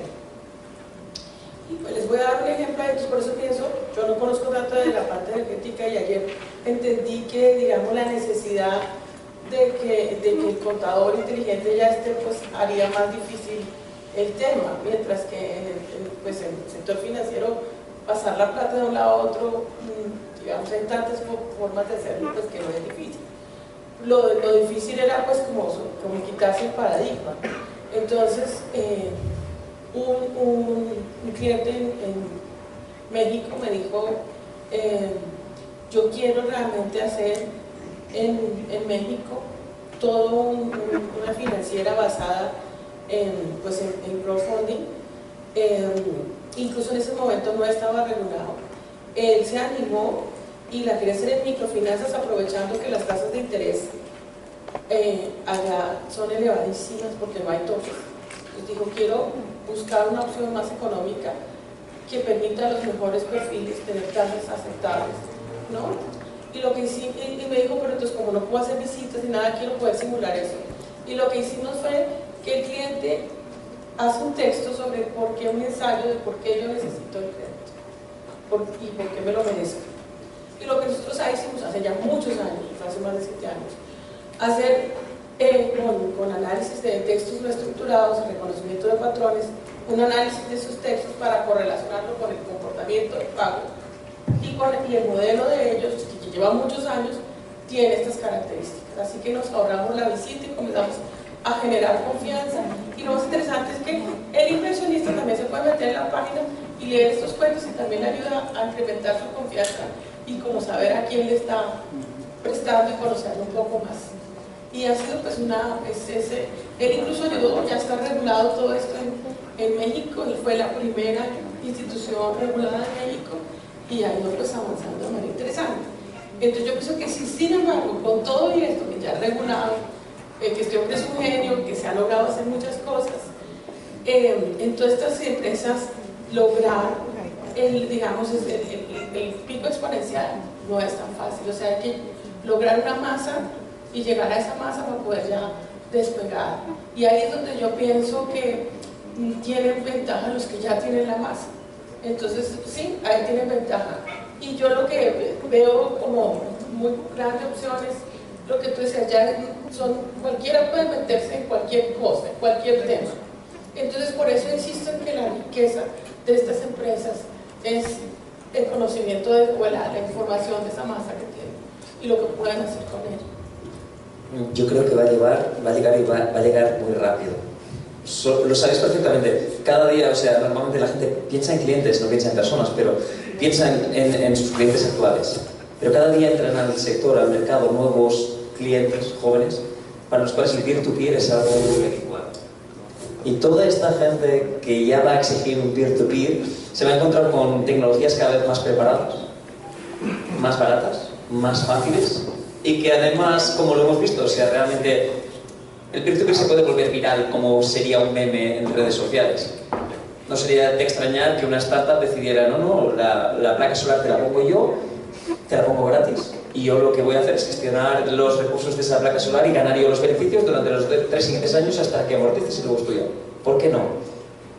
[SPEAKER 2] Y pues les voy a dar un ejemplo de esto, por eso pienso, yo no conozco tanto de la parte energética, y ayer entendí que, digamos, la necesidad de que el contador inteligente ya pues haría más difícil el tema, mientras que pues en el sector financiero pasar la plata de un lado a otro, digamos, hay tantas formas de hacerlo, pues que no es difícil. Lo difícil era pues como quitarse el paradigma. Entonces, un cliente en México me dijo, yo quiero realmente hacer en México toda una financiera basada en crowdfunding. Incluso en ese momento no estaba regulado. Él se animó y la quería hacer en microfinanzas, aprovechando que las tasas de interés allá son elevadísimas porque no hay topes. Entonces dijo, quiero buscar una opción más económica que permita a los mejores perfiles tener tasas aceptables, ¿no? Y lo que hicimos, y me dijo, pero entonces como no puedo hacer visitas ni nada, quiero poder simular eso. Y lo que hicimos fue que el cliente hace un texto sobre por qué un ensayo de por qué yo necesito el crédito y por qué me lo merezco. Y lo que nosotros hicimos hace ya muchos años, hace más de 7 años, hacer con análisis de textos no estructurados, reconocimiento de patrones, un análisis de esos textos para correlacionarlo con el comportamiento de pago, y el modelo de ellos, que lleva muchos años, tiene estas características. Así que nos ahorramos la visita y comenzamos a generar confianza. Y lo más interesante es que el inversionista también se puede meter en la página y leer estos cuentos, y también le ayuda a incrementar su confianza y como saber a quién le está prestando y conocerlo un poco más. y ha sido pues él incluso ayudó, ya está regulado todo esto en México, y fue la primera institución regulada en México y ha ido pues avanzando de manera interesante. Entonces yo pienso que si sin embargo con todo esto que ya es regulado, que este hombre es un genio, que se ha logrado hacer muchas cosas, en todas estas empresas lograr el pico exponencial no es tan fácil, o sea hay que lograr una masa y llegar a esa masa para poder ya despegar, y ahí es donde yo pienso que tienen ventaja los que ya tienen la masa. Entonces sí, ahí tienen ventaja, y yo lo que veo como muy grandes opciones, lo que tú decías, ya cualquiera puede meterse en cualquier cosa, en cualquier tema. Entonces por eso insisto en que la riqueza de estas empresas es el conocimiento o la información de esa masa que tienen y lo que pueden hacer con ella.
[SPEAKER 4] Yo creo que va a llegar muy rápido. Lo sabéis perfectamente. Cada día, o sea, normalmente la gente piensa en clientes, no piensa en personas, pero piensa en sus clientes actuales. Pero cada día entran al sector, al mercado, nuevos clientes jóvenes para los cuales el peer-to-peer es algo muy habitual. Y toda esta gente que ya va a exigir un peer-to-peer se va a encontrar con tecnologías cada vez más preparadas, más baratas, más fáciles, y que además, como lo hemos visto, o sea, realmente el peer-to-peer se puede volver viral como sería un meme en redes sociales. No sería de extrañar que una startup decidiera, no, la placa solar te la pongo yo, te la pongo gratis, y yo lo que voy a hacer es gestionar los recursos de esa placa solar y ganar yo los beneficios durante los 3 siguientes años hasta que amortices y luego es tuyo. ¿Por qué no?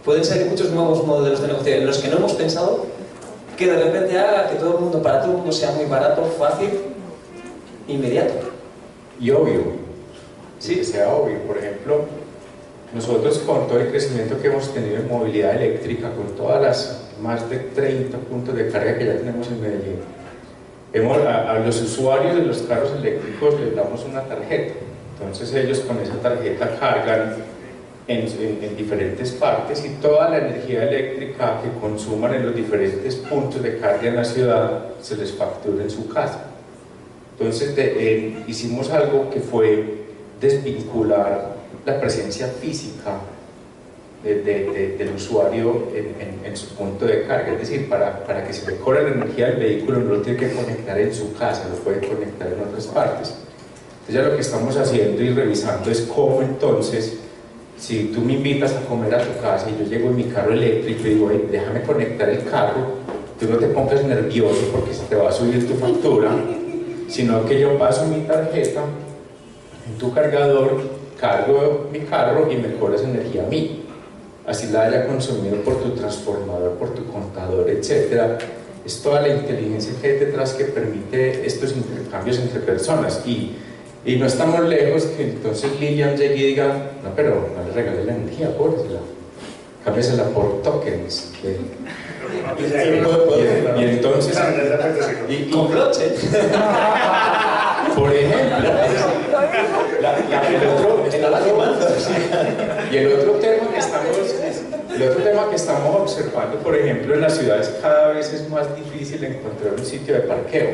[SPEAKER 4] Pueden ser muchos nuevos modelos de negocio en los que no hemos pensado, que de repente haga que todo el mundo, para todo el mundo, sea muy barato, fácil, inmediato.
[SPEAKER 1] Y obvio, sí, que sea obvio. Por ejemplo, nosotros con todo el crecimiento que hemos tenido en movilidad eléctrica, con todas las más de 30 puntos de carga que ya tenemos en Medellín, a los usuarios de los carros eléctricos les damos una tarjeta. Entonces ellos con esa tarjeta cargan en diferentes partes, y toda la energía eléctrica que consuman en los diferentes puntos de carga en la ciudad se les factura en su casa. Entonces hicimos algo que fue desvincular la presencia física del usuario en su punto de carga, es decir, para que se le cobre la energía del vehículo no lo tiene que conectar en su casa, lo puede conectar en otras partes. Entonces ya lo que estamos haciendo y revisando es cómo entonces, si tú me invitas a comer a tu casa y yo llego en mi carro eléctrico y digo, hey, déjame conectar el carro, tú no te pongas nervioso porque se te va a subir tu factura, sino que yo paso mi tarjeta en tu cargador, cargo mi carro y me cobras energía a mí. Así la haya consumido por tu transformador, por tu contador, etc. Es toda la inteligencia que hay detrás que permite estos intercambios entre personas. Y no estamos lejos que entonces Lilian llegue y diga, no, pero no le regale la energía, cóbresela, cámbiesela por tokens. Y entonces,
[SPEAKER 4] con blockchain.
[SPEAKER 1] Por ejemplo, el otro tema que estamos observando, por ejemplo, en las ciudades cada vez es más difícil encontrar un sitio de parqueo.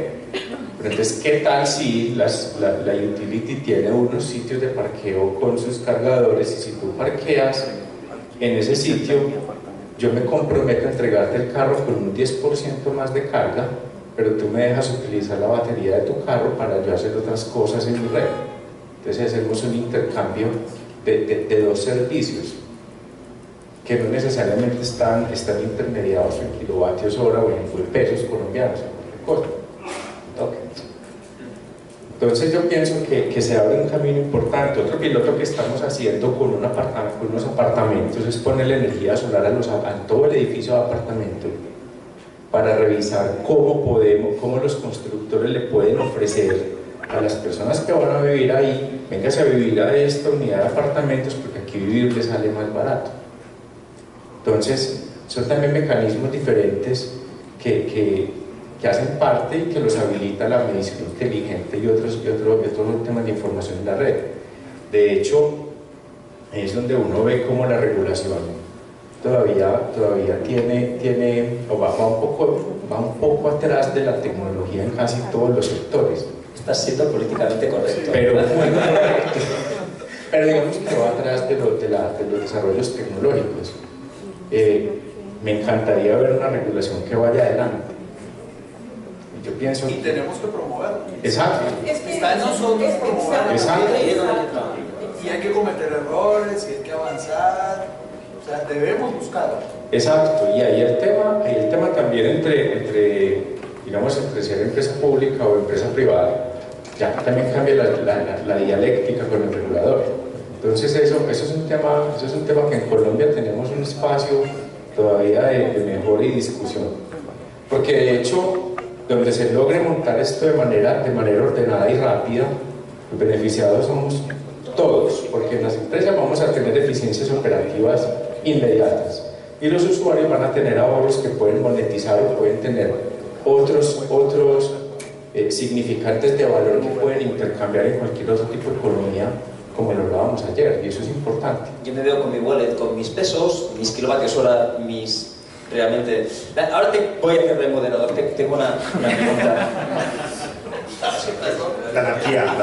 [SPEAKER 1] Pero entonces, ¿qué tal si la utility tiene unos sitios de parqueo con sus cargadores, y si tú parqueas en ese sitio, yo me comprometo a entregarte el carro con un 10% más de carga, pero tú me dejas utilizar la batería de tu carro para yo hacer otras cosas en mi red? Entonces hacemos un intercambio de dos servicios que no necesariamente están intermediados en kilovatios hora o en pesos colombianos, en cualquier cosa. Entonces yo pienso que se abre un camino importante. Otro piloto que estamos haciendo con unos apartamentos es ponerle energía solar a todo el edificio de apartamentos, para revisar cómo los constructores le pueden ofrecer a las personas que van a vivir ahí, véngase a vivir a esta unidad de apartamentos porque aquí vivir les sale más barato. Entonces son también mecanismos diferentes que hacen parte y que los habilita la medición inteligente y otros temas de información en la red. De hecho, es donde uno ve cómo la regulación todavía tiene o va un poco atrás de la tecnología en casi todos los sectores.
[SPEAKER 4] Estás siendo políticamente correcto.
[SPEAKER 8] Pero muy correcto. Pero digamos que va atrás de los desarrollos tecnológicos. Me encantaría ver una regulación que vaya adelante. Yo pienso...
[SPEAKER 6] Y tenemos que promoverlo.
[SPEAKER 8] Exacto.
[SPEAKER 2] Es que
[SPEAKER 6] Está en nosotros promoverlo.
[SPEAKER 8] Exacto.
[SPEAKER 6] Y hay que cometer errores, y hay que avanzar. O sea, debemos buscarlo.
[SPEAKER 8] Exacto, y ahí el tema también entre ser empresa pública o empresa privada, ya también cambia la dialéctica con el regulador. Entonces eso es un tema que en Colombia tenemos un espacio todavía de mejora y discusión. Porque de hecho, donde se logre montar esto de manera ordenada y rápida, los beneficiados somos todos, porque en las empresas vamos a tener eficiencias operativas inmediatas y los usuarios van a tener ahorros que pueden monetizar o pueden tener otros significantes de valor que pueden intercambiar en cualquier otro tipo de economía, como lo hablábamos ayer, y eso es importante.
[SPEAKER 4] Yo me veo con mi wallet, con mis pesos, mis kilovatios hora, mis... Realmente... Ahora te voy a hacer de moderador, tengo una pregunta.
[SPEAKER 3] La anarquía.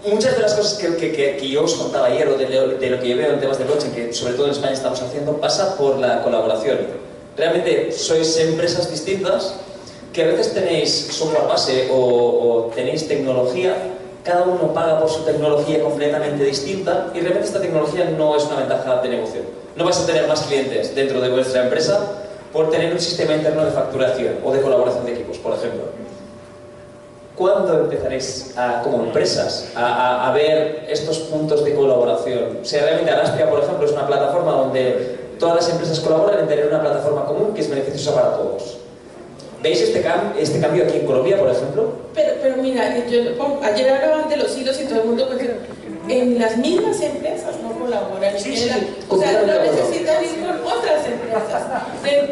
[SPEAKER 4] Muchas de las cosas que yo os contaba ayer, o de lo que yo veo en temas de blockchain, que sobre todo en España estamos haciendo, pasa por la colaboración. Realmente sois empresas distintas, que a veces tenéis software base o tenéis tecnología, cada uno paga por su tecnología completamente distinta, y realmente esta tecnología no es una ventaja de negocio. No vais a tener más clientes dentro de vuestra empresa por tener un sistema interno de facturación o de colaboración de equipos, por ejemplo. ¿Cuándo empezaréis como empresas a ver estos puntos de colaboración? O sea, realmente Alaspia, por ejemplo, es una plataforma donde todas las empresas colaboran en tener una plataforma común que es beneficiosa para todos. ¿Veis este cambio aquí en Colombia, por ejemplo?
[SPEAKER 2] Pero mira, ayer hablaban de los hilos y todo el mundo, pues, en las mismas empresas no colaboran.
[SPEAKER 4] Sí,
[SPEAKER 2] o sea, no necesitan ir con otras empresas.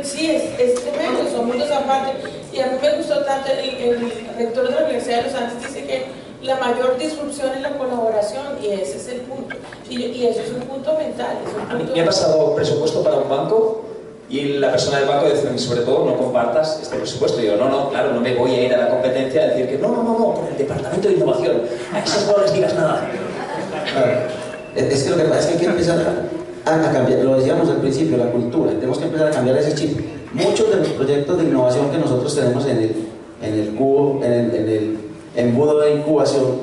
[SPEAKER 2] Sí, es tremendo, son mundos aparte. Y a mí me gustó tanto, el rector de la Universidad de los Andes dice que la mayor disrupción es la colaboración, y ese es el punto. Y eso es un punto mental.
[SPEAKER 4] A mí me ha pasado presupuesto para un banco y la persona del banco dice, sobre todo, no compartas este presupuesto. Y digo, no, claro, no me voy a ir a la competencia a decir que no, por el departamento de innovación, a esos no les digas nada.
[SPEAKER 5] Es que lo que pasa es que hay que empezar a cambiar, lo decíamos al principio, la cultura. Tenemos que empezar a cambiar ese chip. Muchos de los proyectos de innovación que nosotros tenemos en el embudo de incubación,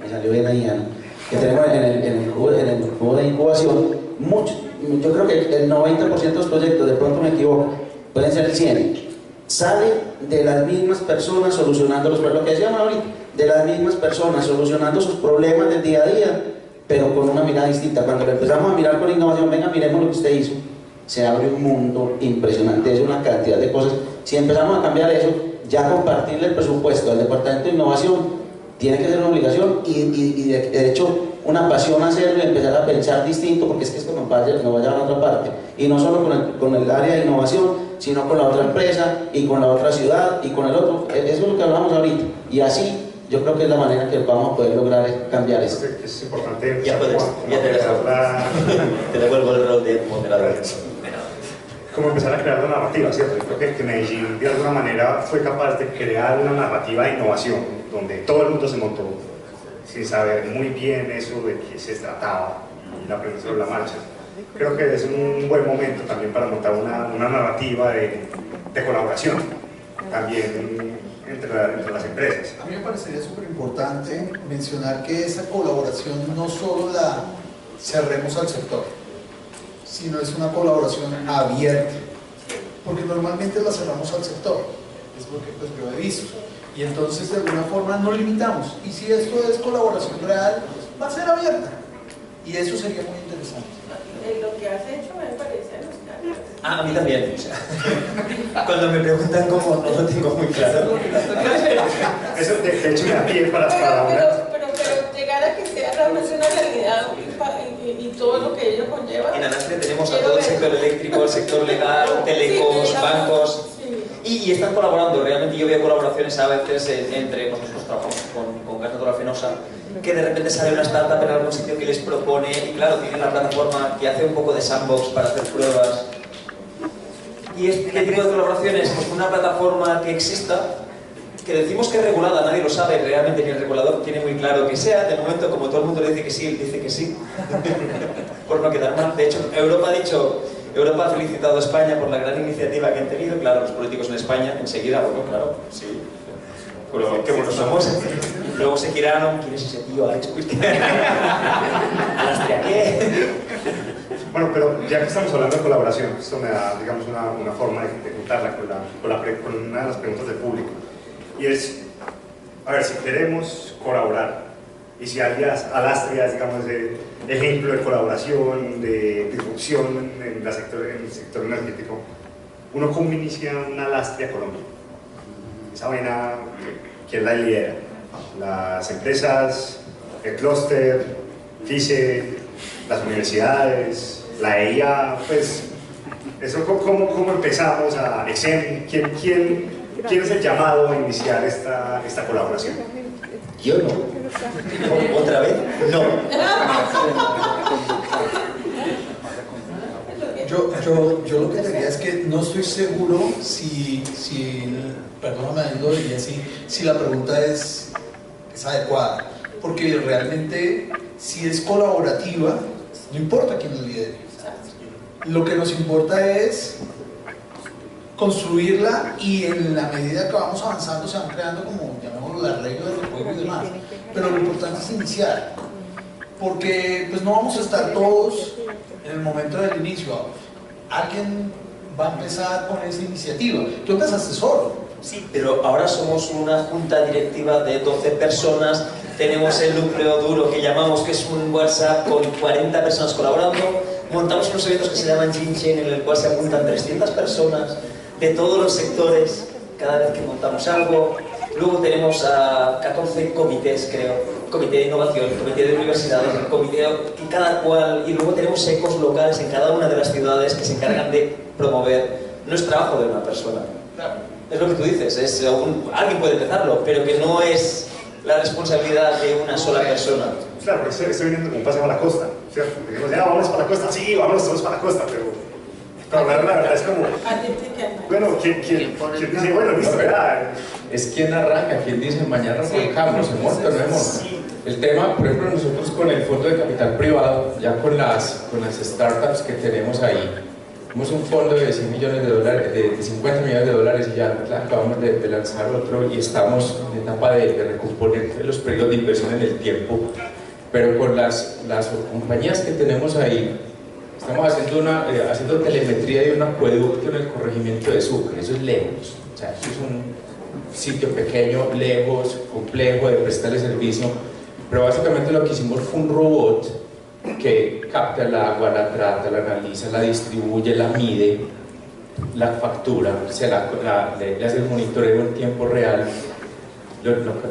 [SPEAKER 5] me salió bien ahí, Ana, que tenemos en el embudo de incubación, yo creo que el 90% de los proyectos, de pronto me equivoco, pueden ser el 100%, sale de las mismas personas solucionando los problemas, lo que decíamos ahorita, de las mismas personas solucionando sus problemas del día a día, pero con una mirada distinta. Cuando lo empezamos a mirar con innovación, venga, miremos lo que usted hizo, se abre un mundo impresionante, es una cantidad de cosas. Si empezamos a cambiar eso, ya compartirle el presupuesto al Departamento de Innovación tiene que ser una obligación y de hecho una pasión hacerlo y empezar a pensar distinto, porque es que esto nos va a llevar a otra parte, y no solo con el área de innovación, sino con la otra empresa y con la otra ciudad y con el otro. Eso es lo que hablamos ahorita, y así yo creo que es la manera que vamos a poder lograr cambiar esto.
[SPEAKER 3] Es importante.
[SPEAKER 4] Ya puedes, te devuelvo el rol de moderador.
[SPEAKER 3] Como empezar a crear la narrativa, ¿cierto? Yo creo que Medellín de alguna manera fue capaz de crear una narrativa de innovación, donde todo el mundo se montó sin saber muy bien eso de qué se trataba y la aprendió sobre la marcha. Creo que es un buen momento también para montar una narrativa de colaboración, también entre las empresas.
[SPEAKER 6] A mí me parecería súper importante mencionar que esa colaboración no solo la cerremos al sector, sino es una colaboración abierta, porque normalmente la cerramos al sector, es lo que pues yo he visto, y entonces de alguna forma no limitamos, y si esto es colaboración real, va a ser abierta, y eso sería muy interesante.
[SPEAKER 2] Lo que has hecho me parece nostálgico.
[SPEAKER 4] A mí también. O sea, cuando me preguntan cómo, no lo tengo muy claro.
[SPEAKER 3] Eso de hecho me da pie para
[SPEAKER 2] pero llegar a que sea realmente una realidad y todo lo que ello conlleva.
[SPEAKER 4] En Alaspia tenemos a todo el sector eléctrico, el sector legal, telecos,
[SPEAKER 2] sí,
[SPEAKER 4] bancos.
[SPEAKER 2] Sí.
[SPEAKER 4] Y están colaborando. Realmente yo veo colaboraciones a veces entre nosotros trabajamos con Gas Natural Fenosa, que de repente sale una startup en algún sitio que les propone, y claro, tienen la plataforma que hace un poco de sandbox para hacer pruebas. ¿Y qué tipo de colaboraciones? Pues una plataforma que exista, que decimos que es regulada, nadie lo sabe realmente, ni el regulador tiene muy claro que sea. De momento, como todo el mundo le dice que sí, él dice que sí, por no quedar mal. De hecho, Europa ha felicitado a España por la gran iniciativa que han tenido. Claro, los políticos en España, enseguida, bueno, claro, sí. Pero qué buenos somos. Luego se giraron, ¿quién es ese tío, Alex? ¿Alastre a qué?
[SPEAKER 3] Bueno, pero ya que estamos hablando de colaboración, esto me da, digamos, una forma de juntarla con una de las preguntas del público. Y es, a ver, si queremos colaborar, y si Alastria es, digamos, el ejemplo de colaboración, de disrupción en el sector energético, ¿uno cómo inicia una Alastria Colombia? Esa vaina, ¿quién la lidera? Las empresas, el clúster, FICE, las universidades, la EIA, pues, eso, ¿cómo empezamos a EXEM? ¿Quién es el llamado a iniciar esta colaboración?
[SPEAKER 4] Yo no. ¿Otra vez? No.
[SPEAKER 6] Yo lo que diría es que no estoy seguro si perdóname, lo diría así, si la pregunta es adecuada, porque realmente si es colaborativa, no importa quién la lidere. Lo que nos importa es construirla, y en la medida que vamos avanzando se van creando, como llamémoslo, las reglas del juego y demás. Pero lo importante es iniciar, porque pues no vamos a estar todos en el momento del inicio. Alguien va a empezar con esa iniciativa. Tú empezaste solo.
[SPEAKER 4] Sí, pero ahora somos una junta directiva de 12 personas, tenemos el núcleo duro que llamamos, que es un WhatsApp con 40 personas colaborando, montamos unos eventos que se llaman Jinchen, en el cual se apuntan 300 personas de todos los sectores cada vez que montamos algo. Luego tenemos a 14 comités, creo, comité de innovación, comité de universidades, el comité que cada cual, y luego tenemos ecos locales en cada una de las ciudades que se encargan de promover. No es trabajo de una persona. Es lo que tú dices, alguien puede empezarlo, pero que no es la responsabilidad de una sola persona.
[SPEAKER 3] Claro, porque estoy viendo como un paseo a la costa, ¿cierto? Digamos, ya vamos para la costa, sí, vámonos todos para la costa, pero la verdad es como, bueno, ¿quién dice, bueno, listo, ¿verdad?
[SPEAKER 8] Es quien arranca, quien dice, mañana arrancamos, se monta, no hemos. El tema, por ejemplo, nosotros con el fondo de capital privado, ya con las startups que tenemos ahí, tenemos un fondo de 100 millones de dólares, de 50 millones de dólares, y ya acabamos de lanzar otro, y estamos en etapa de recomponer los periodos de inversión en el tiempo. Pero con las compañías que tenemos ahí, estamos haciendo telemetría de un acueducto en el corregimiento de Sucre. Eso es lejos, o sea, eso es un sitio pequeño, lejos, complejo de prestarle servicio, pero básicamente lo que hicimos fue un robot que capta el agua, la trata, la analiza, la distribuye, la mide, la factura, le hace el monitoreo en tiempo real.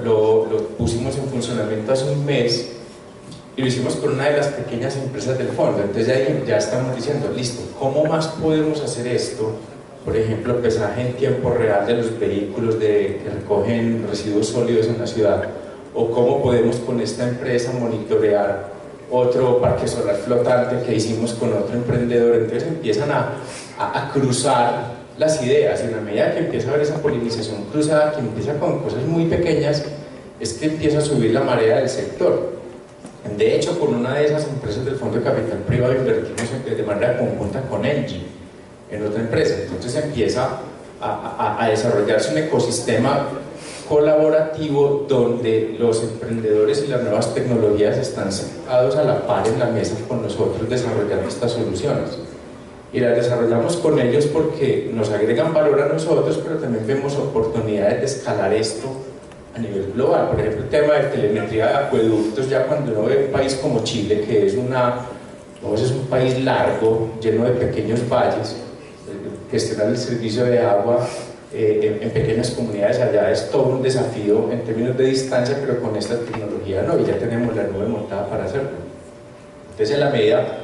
[SPEAKER 8] Lo pusimos en funcionamiento hace un mes y lo hicimos con una de las pequeñas empresas del fondo. Entonces ya estamos diciendo, listo, ¿cómo más podemos hacer esto? Por ejemplo, pesaje en tiempo real de los vehículos que recogen residuos sólidos en la ciudad, o cómo podemos con esta empresa monitorear otro parque solar flotante que hicimos con otro emprendedor. Entonces empiezan a cruzar las ideas, y en la medida que empieza a haber esa polinización cruzada, que empieza con cosas muy pequeñas, es que empieza a subir la marea del sector. De hecho, con una de esas empresas del Fondo de Capital Privado invertimos de manera conjunta con Engie, en otra empresa. Entonces empieza a desarrollarse un ecosistema colaborativo donde los emprendedores y las nuevas tecnologías están sentados a la par en la mesa con nosotros desarrollando estas soluciones. Y las desarrollamos con ellos porque nos agregan valor a nosotros, pero también vemos oportunidades de escalar esto a nivel global. Por ejemplo, el tema de telemetría de acueductos, ya cuando uno ve un país como Chile, que es un país largo, lleno de pequeños valles, gestionar el servicio de agua en pequeñas comunidades allá es todo un desafío en términos de distancia, pero con esta tecnología no, y ya tenemos la nube montada para hacerlo. Entonces, en la medida,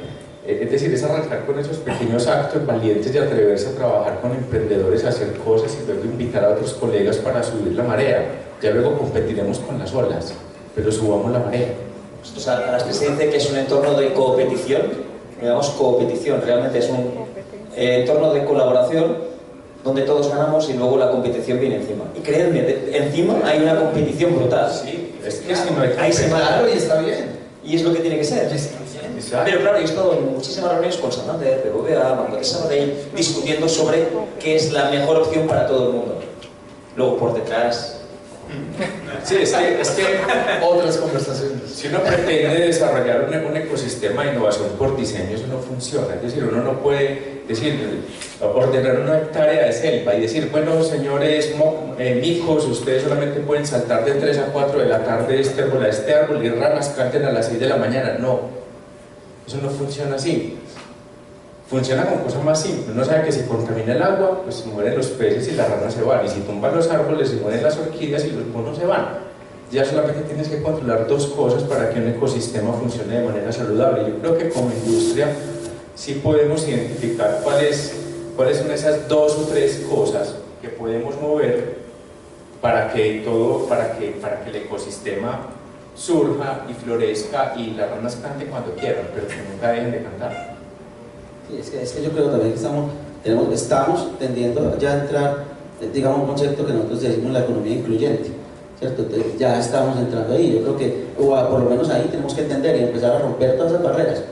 [SPEAKER 8] es decir, es arrancar con esos pequeños actos valientes de atreverse a trabajar con emprendedores, a hacer cosas, y luego invitar a otros colegas para subir la marea. Ya luego competiremos con las olas, pero subamos la marea.
[SPEAKER 4] O sea, Alastria se dice que es un entorno de competición, digamos competición, realmente es un entorno de colaboración donde todos ganamos y luego la competición viene encima. Y créanme, encima hay una competición brutal.
[SPEAKER 8] Sí, es que si no hay
[SPEAKER 4] Ahí se mata.
[SPEAKER 6] Claro, y está bien.
[SPEAKER 4] Y es lo que tiene que ser. Pero claro, yo he estado en muchísimas reuniones con Santander, BBVA, Banco de Sabadell, discutiendo sobre qué es la mejor opción para todo el mundo. Luego por detrás...
[SPEAKER 8] Sí, es que
[SPEAKER 6] Otras conversaciones.
[SPEAKER 8] si uno pretende desarrollar un ecosistema de innovación por diseño, eso no funciona. Es decir, uno no puede ordenar una hectárea de selva y decir, bueno, señores micos, ustedes solamente pueden saltar de 3 a 4 de la tarde de este árbol a este árbol y ranas canten a las 6 de la mañana. No, eso no funciona así. Funciona con cosas más simples. Uno sabe que si contamina el agua, pues se mueren los peces y las ranas se van. Y si tumban los árboles, se mueren las orquídeas y los monos se van. Ya solamente tienes que controlar dos cosas para que un ecosistema funcione de manera saludable. Yo creo que como industria sí podemos identificar cuáles son esas 2 o 3 cosas que podemos mover para que el ecosistema surja y florezca y las ranas canten cuando quieran, pero que nunca dejen de cantar.
[SPEAKER 5] Sí, es que yo creo también que estamos tendiendo ya a entrar, digamos, un concepto que nosotros decimos la economía incluyente, ¿cierto? Entonces ya estamos entrando ahí. Yo creo que, o por lo menos ahí tenemos que entender y empezar a romper todas las barreras,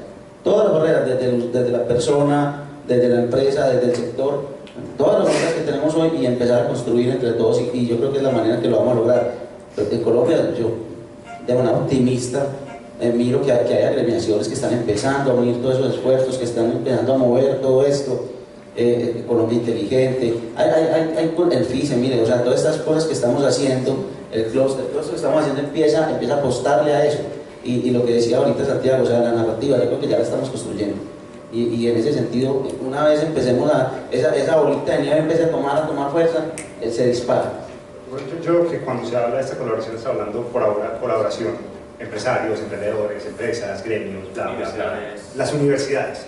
[SPEAKER 5] desde la persona, desde la empresa, desde el sector, todas las barreras que tenemos hoy y empezar a construir entre todos y yo creo que es la manera que lo vamos a lograr. Pero en Colombia, yo de manera optimista, miro que hay agremiaciones que están empezando a unir todos esos esfuerzos, que están empezando a mover todo esto, economía inteligente, hay el FICE, mire, o sea, todas estas cosas que estamos haciendo, el clúster, todo esto que estamos haciendo empieza a apostarle a eso, y lo que decía ahorita Santiago, o sea, la narrativa, yo creo que ya la estamos construyendo, y en ese sentido, una vez empecemos esa bolita de nieve empiece a tomar fuerza, se dispara.
[SPEAKER 3] Yo creo que cuando se habla de esta colaboración, está hablando por ahora colaboración. Empresarios, emprendedores, empresas, gremios, bla, bla, bla. Las universidades,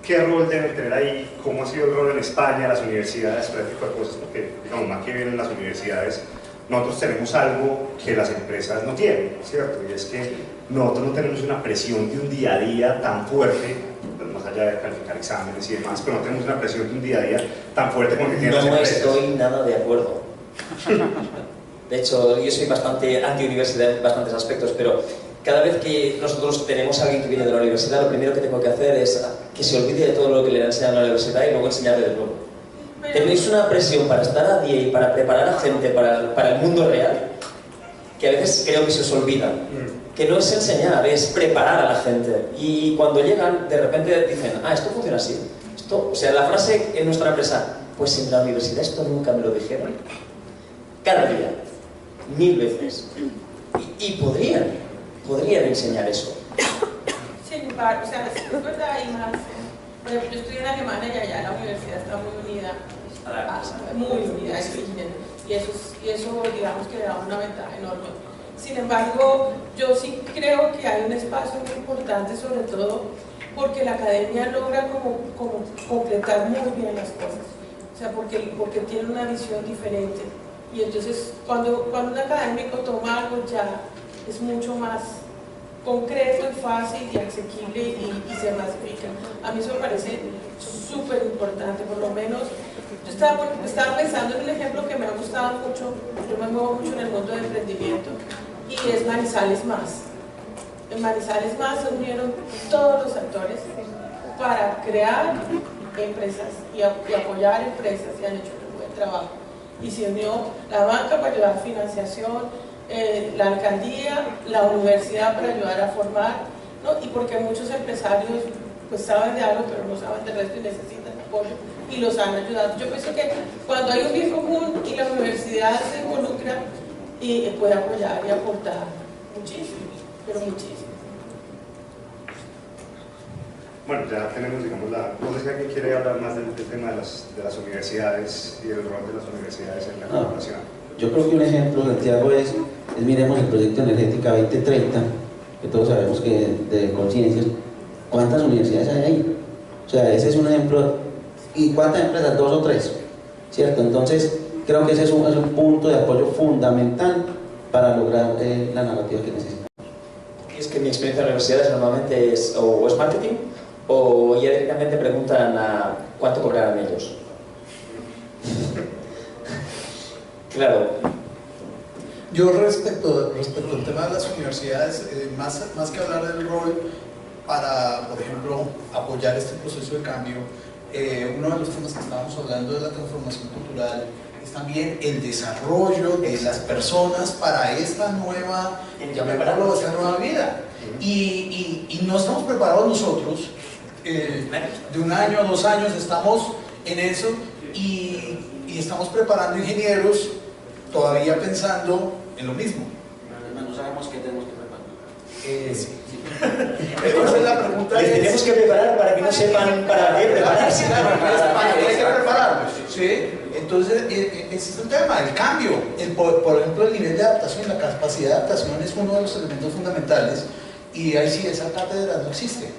[SPEAKER 3] ¿qué rol deben tener ahí? ¿Cómo ha sido el rol en España, las universidades, todo tipo de cosas? Porque, digamos, más que bien en las universidades, nosotros tenemos algo que las empresas no tienen, ¿cierto? Y es que nosotros no tenemos una presión de un día a día tan fuerte, pues más allá de calificar exámenes y demás, pero no tenemos una presión de un día a día tan fuerte como que tienen las empresas.
[SPEAKER 4] No estoy nada de acuerdo. De hecho, yo soy bastante anti-universidad en bastantes aspectos, pero cada vez que nosotros tenemos a alguien que viene de la universidad, lo primero que tengo que hacer es que se olvide de todo lo que le enseñan en la universidad y luego enseñarle de nuevo. Tenéis una presión para estar a día y para preparar a gente para el mundo real, que a veces creo que se os olvida. Que no es enseñar, es preparar a la gente. Y cuando llegan, de repente dicen, esto funciona así. O sea, la frase en nuestra empresa, pues en la universidad esto nunca me lo dijeron. Cada día. 1000 veces. Y podrían enseñar eso.
[SPEAKER 2] Sin embargo, o sea, es verdad, hay más. Por ejemplo, yo estoy en Alemania y allá la universidad está muy unida, y eso digamos que le da una ventaja enorme. Sin embargo, yo sí creo que hay un espacio muy importante, sobre todo porque la academia logra como completar muy bien las cosas, o sea, porque tiene una visión diferente. Y entonces, cuando un académico toma algo ya es mucho más concreto y fácil y asequible y se masifica. A mí eso me parece súper importante, por lo menos. Yo estaba pensando en un ejemplo que me ha gustado mucho, yo me muevo mucho en el mundo del emprendimiento, y es Manizales Más. En Manizales Más se unieron todos los actores para crear empresas y apoyar empresas, y han hecho un buen trabajo. Y se unió la banca para ayudar a financiación, la alcaldía, la universidad para ayudar a formar, ¿no? Y porque muchos empresarios pues saben de algo pero no saben del resto y necesitan apoyo y los han ayudado. Yo pienso que cuando hay un bien común y la universidad se involucra y puede apoyar y aportar muchísimo, pero muchísimo.
[SPEAKER 3] Bueno, ya tenemos, digamos, no sé si alguien quiere hablar más del tema de las universidades y el rol de las universidades en la colaboración.
[SPEAKER 5] Yo creo que un ejemplo, Santiago, es miremos el proyecto Energética 2030, que todos sabemos que de Conciencias. ¿Cuántas universidades hay ahí? O sea, ese es un ejemplo. ¿Y cuántas empresas? 2 o 3, ¿cierto? Entonces, creo que ese es un punto de apoyo fundamental para lograr la narrativa que necesitamos.
[SPEAKER 4] Es que mi experiencia en universidades normalmente es o es marketing o ya directamente preguntan a ¿cuánto cobrarán ellos? Claro.
[SPEAKER 6] Yo respecto al tema de las universidades, más que hablar del rol para, por ejemplo, apoyar este proceso de cambio, uno de los temas que estábamos hablando de la transformación cultural es también el desarrollo de las personas para esta nueva, llamémoslo, esta nueva vida. Y no estamos preparados nosotros, de 1 año a 2 años estamos en eso y estamos preparando ingenieros todavía pensando en lo mismo.
[SPEAKER 5] No sabemos qué tenemos que preparar.
[SPEAKER 6] Sí. Entonces la pregunta
[SPEAKER 4] Les
[SPEAKER 6] es...
[SPEAKER 4] tenemos que preparar para que no sepan para qué prepararse.
[SPEAKER 6] ¿Para qué hay que prepararlos? ¿Sí? Entonces, ese es el tema, el cambio. Por ejemplo, el nivel de adaptación, la capacidad de adaptación es uno de los elementos fundamentales y ahí sí esa cátedra no existe.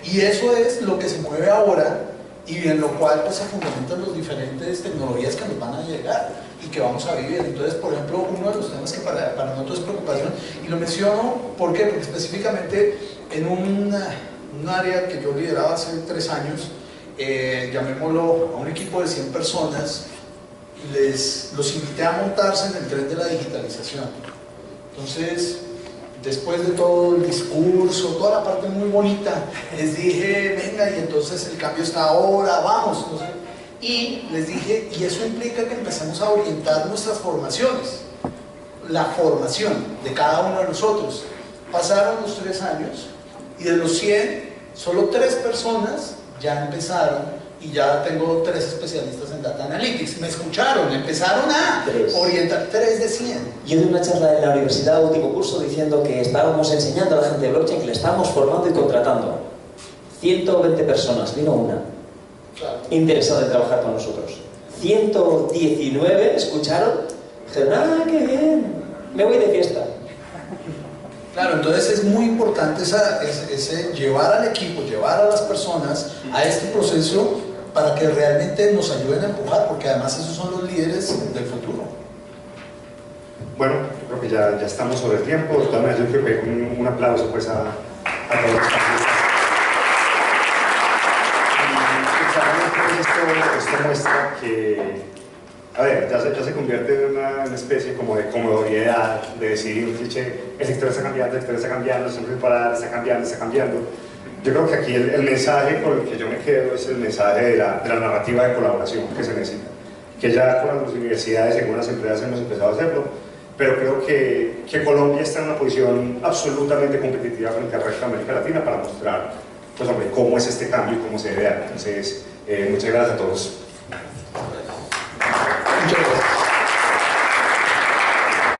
[SPEAKER 6] Y eso es lo que se mueve ahora y en lo cual pues, se fundamentan las diferentes tecnologías que nos van a llegar y que vamos a vivir. Entonces, por ejemplo, uno de los temas que para nosotros es preocupación, y lo menciono ¿por qué? Porque específicamente en un área que yo lideraba hace 3 años, llamémoslo a un equipo de 100 personas, los invité a montarse en el tren de la digitalización. Entonces, después de todo el discurso, toda la parte muy bonita, les dije, venga, y entonces el cambio está ahora, vamos. Entonces, y les dije, y eso implica que empecemos a orientar nuestras formaciones, la formación de cada uno de nosotros. Pasaron los 3 años y de los 100, solo 3 personas ya empezaron y ya tengo 3 especialistas en Data Analytics. Me escucharon, empezaron a orientar 3 de 100.
[SPEAKER 4] Yo di una charla en la universidad, último curso, diciendo que estábamos enseñando a la gente de blockchain, que le estábamos formando y contratando. 120 personas, vino una, interesada en trabajar con nosotros. 119 escucharon, dijeron, ¡ah, qué bien! Me voy de fiesta.
[SPEAKER 6] Claro, entonces es muy importante ese llevar al equipo, llevar a las personas a este proceso para que realmente nos ayuden a empujar, porque además esos son los líderes del futuro.
[SPEAKER 3] Bueno, creo que ya estamos sobre el tiempo. De todas maneras, yo creo que un aplauso pues, a todos los panelistas. Esto muestra que, a ver, ya se convierte en una especie como de comodidad, de decir un cliché, el sector está cambiando, siempre está cambiando. Yo creo que aquí el mensaje con el que yo me quedo es el mensaje de la narrativa de colaboración que se necesita, que ya con las universidades y algunas empresas hemos empezado a hacerlo, pero creo que Colombia está en una posición absolutamente competitiva frente al resto de América Latina para mostrar, pues hombre, cómo es este cambio y cómo se debe dar. Entonces, muchas gracias a todos.